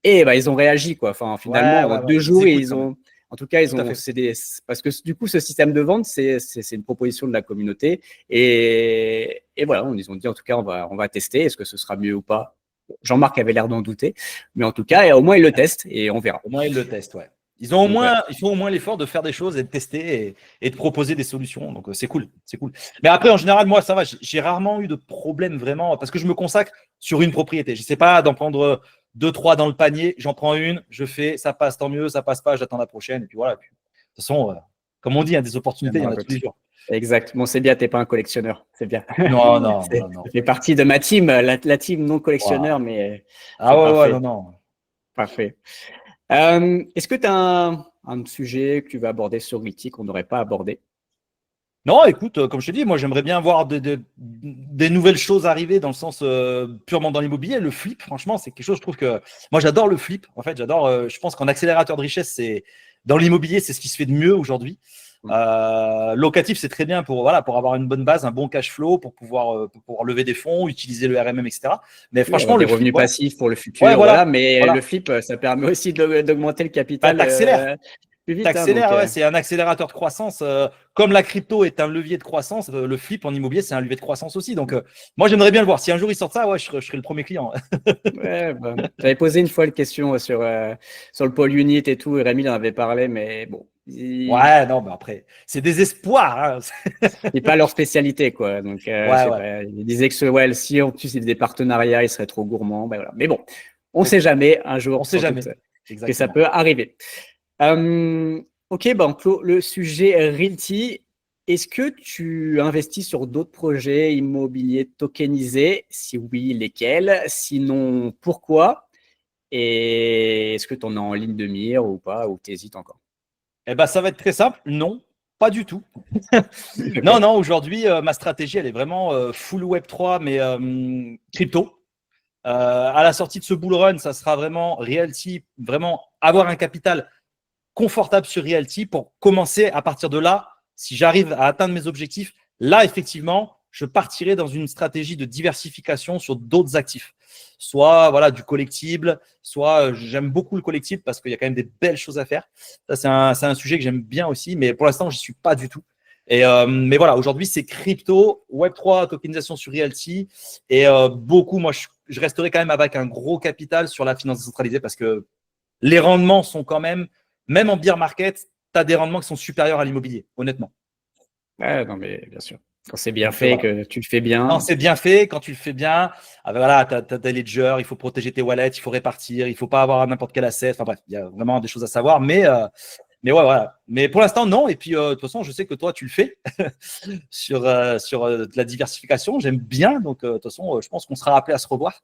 Et ils ont réagi, quoi. Enfin, finalement, en 2 jours, ils ont. En tout cas, parce que du coup, ce système de vente, c'est une proposition de la communauté. Et voilà, ils ont dit, en tout cas, on va tester. Est-ce que ce sera mieux ou pas? Jean-Marc avait l'air d'en douter. Mais en tout cas, au moins, ils le testent et on verra. Au moins, ils le testent, ouais. Ils font au moins l'effort de faire des choses et de tester et de proposer des solutions. Donc, c'est cool. Mais après, en général, moi, ça va. J'ai rarement eu de problème vraiment parce que je me consacre sur une propriété. Je ne sais pas d'en prendre 2, 3 dans le panier. J'en prends une, je fais, ça passe, tant mieux. Ça passe pas, j'attends la prochaine. Et puis voilà. De toute façon, comme on dit, des opportunités, il y en a tous les jours. Exactement, c'est bien, tu n'es pas un collectionneur. C'est bien. Non. Ça fait partie de ma team, la team non collectionneur, mais. Non. Parfait. Est-ce que tu as un sujet que tu veux aborder sur Realty qu'on n'aurait pas abordé? Non, écoute, comme je te dis, moi j'aimerais bien voir des nouvelles choses arriver dans le sens purement dans l'immobilier. Le flip, franchement, c'est quelque chose, je trouve que moi j'adore le flip. En fait, je pense qu'en accélérateur de richesse, dans l'immobilier, c'est ce qui se fait de mieux aujourd'hui. Locatif, c'est très bien pour avoir une bonne base, un bon cash flow, pour pouvoir lever des fonds, utiliser le RMM, etc. Mais franchement, le revenu passif pour le futur, le flip, ça permet aussi d'augmenter le capital. T'accélères. C'est un accélérateur de croissance. Comme la crypto est un levier de croissance, le flip en immobilier, c'est un levier de croissance aussi. Donc, moi, j'aimerais bien le voir. Si un jour ils sortent ça, je serai le premier client. J'avais posé une fois une question sur le pôle unit et tout, et Rémi en avait parlé, mais bon. Mais après, c'est des espoirs. C'est pas leur spécialité, quoi. Donc, ils disaient que si en plus ils faisaient des partenariats, ils seraient trop gourmands. Mais bon, on ne sait jamais. Un jour, que ça peut arriver. Ok, on clôt le sujet Realty. Est-ce que tu investis sur d'autres projets immobiliers tokenisés? Si oui, lesquels? Sinon, pourquoi? Et est-ce que tu en as en ligne de mire ou pas? Ou tu hésites encore? Ça va être très simple. Non, pas du tout. Non, aujourd'hui, ma stratégie, elle est vraiment full Web3, mais crypto. À la sortie de ce bull run, ça sera vraiment Realty, vraiment avoir un capital confortable sur Realty pour commencer à partir de là. Si j'arrive à atteindre mes objectifs, là, effectivement, je partirai dans une stratégie de diversification sur d'autres actifs. Soit du collectible, soit j'aime beaucoup le collectible parce qu'il y a quand même des belles choses à faire. Ça, c'est un sujet que j'aime bien aussi, mais pour l'instant, je n'y suis pas du tout. Mais voilà, aujourd'hui, c'est crypto, Web3, tokenisation sur Realty et beaucoup, moi, je resterai quand même avec un gros capital sur la finance décentralisée parce que les rendements sont quand même en bear market, tu as des rendements qui sont supérieurs à l'immobilier, honnêtement. Non, mais bien sûr. Quand c'est bien fait, que tu le fais bien. Quand c'est bien fait, quand tu le fais bien, tu as des ledgers, il faut protéger tes wallets, il faut répartir, il ne faut pas avoir n'importe quel asset. Enfin bref, il y a vraiment des choses à savoir. Mais voilà. Mais pour l'instant, non. Et puis, de toute façon, je sais que toi, tu le fais sur de la diversification. J'aime bien. Donc, de toute façon, je pense qu'on sera appelé à se revoir.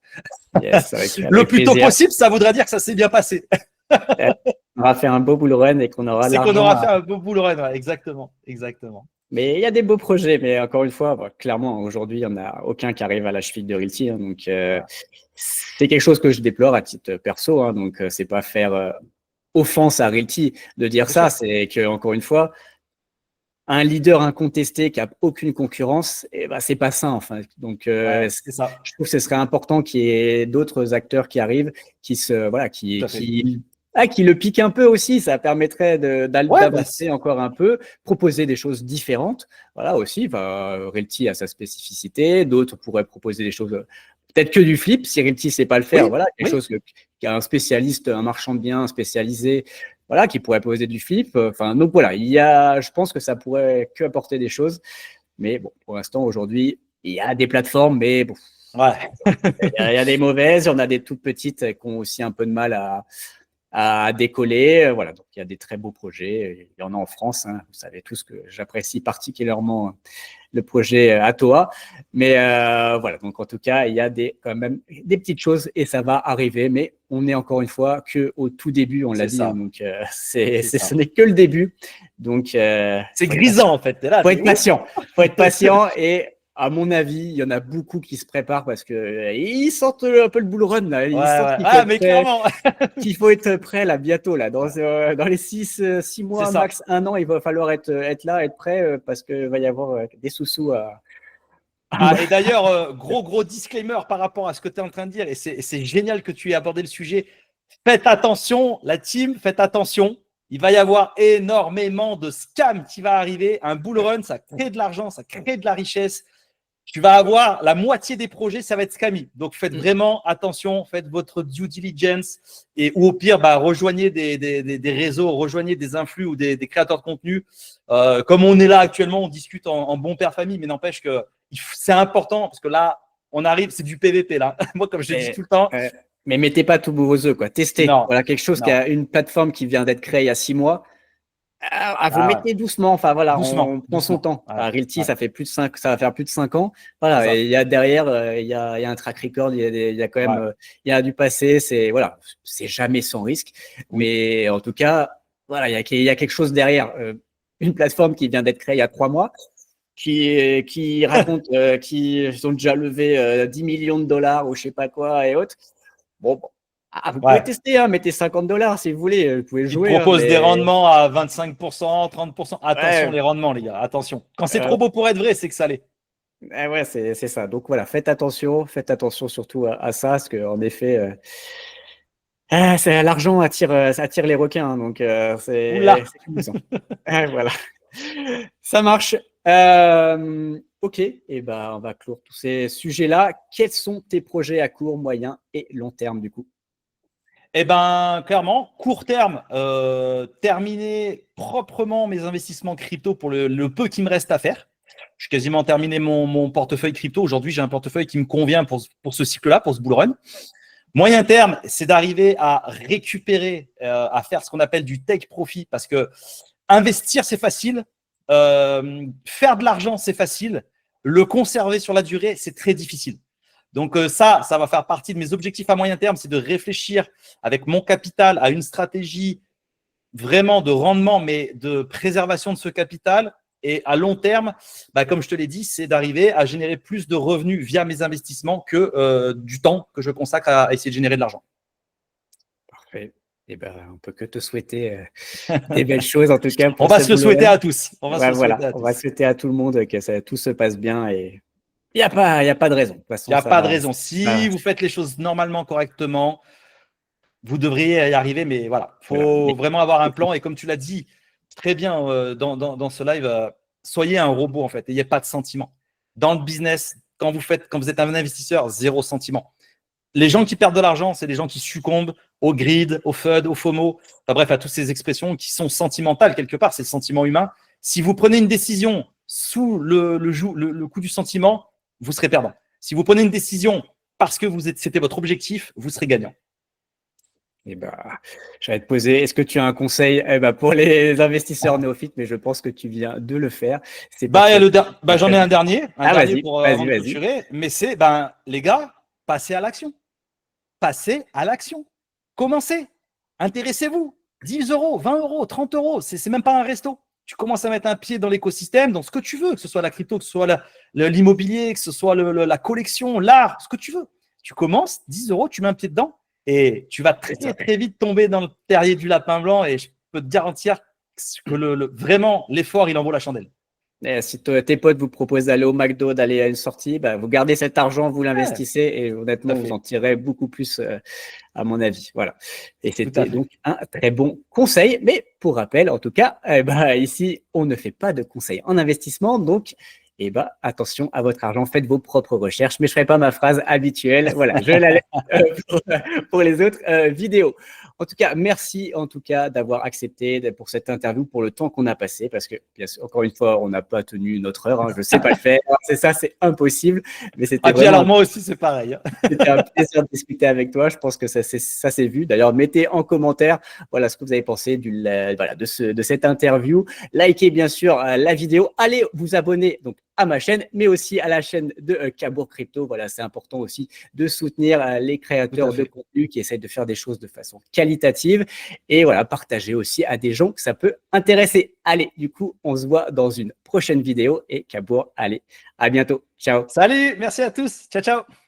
Yes, le plus tôt possible, ça voudra dire que ça s'est bien passé. On aura fait un beau bull run et qu'on aura l'argent. C'est qu'on aura fait un beau bull run, exactement. Mais il y a des beaux projets, mais encore une fois, clairement, aujourd'hui, il n'y en a aucun qui arrive à la cheville de Realty. Donc, c'est quelque chose que je déplore à titre perso. Donc, c'est pas faire offense à Realty de dire ça. C'est que, encore une fois, un leader incontesté qui n'a aucune concurrence, c'est pas sain. Enfin. Donc, c'est ça. Je trouve que ce serait important qu'il y ait d'autres acteurs qui arrivent, qui le piquent un peu aussi. Ça permettrait d'avancer encore un peu, proposer des choses différentes. Voilà aussi. Realty a sa spécificité. D'autres pourraient proposer des choses, peut-être que du flip. Si Realty ne sait pas le faire, quelque chose qui a un spécialiste, un marchand de biens spécialisé, qui pourrait poser du flip. Donc voilà, je pense que ça pourrait que apporter des choses. Mais bon, pour l'instant, aujourd'hui, il y a des plateformes, mais bon, il y a des mauvaises, il y en a des toutes petites qui ont aussi un peu de mal à décoller. Voilà, donc il y a des très beaux projets. Il y en a en France. Hein. Vous savez tous que j'apprécie particulièrement le projet Atoa. Mais voilà, donc en tout cas, il y a quand même des petites choses et ça va arriver. Mais on est encore une fois qu'au tout début, on l'a dit. Hein, donc ce n'est que le début. Donc c'est grisant en fait. Faut être patient. Faut être patient et à mon avis, il y en a beaucoup qui se préparent parce que ils sentent un peu le bull run là. Ils sentent qu'il faut être prêt là bientôt là. Dans les 6 mois max, 1 an, il va falloir être là, être prêt parce que va y avoir des sous-sous à. Et d'ailleurs, gros disclaimer par rapport à ce que tu es en train de dire, et c'est génial que tu aies abordé le sujet. Faites attention, la team, faites attention. Il va y avoir énormément de scams qui va arriver. Un bull run, ça crée de l'argent, ça crée de la richesse. Tu vas avoir la moitié des projets, ça va être scammy. Donc, faites vraiment attention, faites votre due diligence ou au pire, rejoignez des réseaux, rejoignez des influx ou des créateurs de contenu. Comme on est là actuellement, on discute en bon père famille, mais n'empêche que c'est important parce que là, on arrive, c'est du PVP là. Moi, comme je le dis tout le temps. Mais mettez pas tous vos œufs, quoi. Testez. Voilà, quelque chose qui a une plateforme qui vient d'être créée il y a 6 mois. Vous mettez doucement, enfin voilà, on prend son temps. Realty, ça fait plus de 5, ça va faire plus de 5 ans. Voilà, et il y a derrière, il y a un track record, il y a quand même, il y a du passé. C'est voilà, c'est jamais sans risque. Mais en tout cas, voilà, il y a quelque chose derrière. Une plateforme qui vient d'être créée il y a 3 mois, qui raconte qu'ils ont déjà levé 10 millions de dollars ou je sais pas quoi et autres. Bon. Vous pouvez tester, hein, mettez $50 si vous voulez, vous pouvez jouer. Ils proposent des rendements à 25%, 30%. Attention les rendements, les gars, attention. Quand c'est trop beau pour être vrai, c'est que ça l'est. C'est ça. Donc voilà, faites attention surtout à ça, parce qu'en effet, l'argent attire les requins, hein, donc c'est voilà. Ça marche. Ok, et on va clore tous ces sujets-là. Quels sont tes projets à court, moyen et long terme du coup? Clairement, court terme, terminer proprement mes investissements crypto pour le peu qui me reste à faire. J'ai quasiment terminé mon portefeuille crypto. Aujourd'hui, j'ai un portefeuille qui me convient pour ce cycle-là, pour ce bull run. Moyen terme, c'est d'arriver à récupérer, à faire ce qu'on appelle du take profit, parce que investir, c'est facile. Faire de l'argent, c'est facile. Le conserver sur la durée, c'est très difficile. Donc ça va faire partie de mes objectifs à moyen terme, c'est de réfléchir avec mon capital à une stratégie vraiment de rendement, mais de préservation de ce capital. Et à long terme, comme je te l'ai dit, c'est d'arriver à générer plus de revenus via mes investissements que du temps que je consacre à essayer de générer de l'argent. Parfait. On ne peut que te souhaiter des belles choses en tout cas. On va se le souhaiter à tous. On va souhaiter à tout le monde que tout se passe bien et il n'y a pas de raison. Il n'y a pas de raison. Si vous faites les choses normalement, correctement, vous devriez y arriver. Mais voilà, il faut vraiment avoir un plan. Et comme tu l'as dit très bien dans ce live, soyez un robot en fait. N'ayez pas de sentiment. Dans le business, quand vous êtes un investisseur, 0 sentiment. Les gens qui perdent de l'argent, c'est des gens qui succombent au greed, au FUD, au FOMO, bref, à toutes ces expressions qui sont sentimentales quelque part. C'est le sentiment humain. Si vous prenez une décision sous le coup du sentiment, vous serez perdant. Si vous prenez une décision parce que c'était votre objectif, vous serez gagnant. J'allais te poser, est-ce que tu as un conseil pour les investisseurs néophytes, mais je pense que tu viens de le faire. J'en ai un dernier pour clôturer, mais c'est, les gars, passez à l'action. Passez à l'action. Commencez. Intéressez-vous. 10 €, 20 €, 30 €, c'est même pas un resto. Tu commences à mettre un pied dans l'écosystème, dans ce que tu veux, que ce soit la crypto, que ce soit l'immobilier, que ce soit la collection, l'art, ce que tu veux. Tu commences, 10 €, tu mets un pied dedans et tu vas très, très vite tomber dans le terrier du lapin blanc et je peux te garantir que vraiment, l'effort, il en vaut la chandelle. Et si tes potes vous proposent d'aller au McDo, d'aller à une sortie, vous gardez cet argent, vous l'investissez et honnêtement, vous en tirez beaucoup plus, à mon avis. Voilà. Et c'était donc un très bon conseil. Mais pour rappel, en tout cas, ici, on ne fait pas de conseils en investissement. Donc, attention à votre argent, faites vos propres recherches. Mais je ne ferai pas ma phrase habituelle. Voilà, je la laisse pour les autres vidéos. En tout cas, merci en tout cas d'avoir accepté pour cette interview, pour le temps qu'on a passé, parce que bien sûr, encore une fois, on n'a pas tenu notre heure. Je ne sais pas le faire. C'est ça, c'est impossible. Mais c'était Ah, puis vraiment alors moi aussi, c'est pareil, hein. c'était un plaisir de discuter avec toi. Je pense que ça s'est vu. D'ailleurs, mettez en commentaire voilà, ce que vous avez pensé voilà, de cette interview. Likez bien sûr la vidéo. Allez vous abonner donc, à ma chaîne, mais aussi à la chaîne de Cabourg Crypto. Voilà, c'est important aussi de soutenir les créateurs de contenu qui essayent de faire des choses de façon qualitative. Et voilà, partager aussi à des gens que ça peut intéresser. Allez, du coup, on se voit dans une prochaine vidéo. Et Cabourg, allez, à bientôt. Ciao. Salut, merci à tous. Ciao, ciao.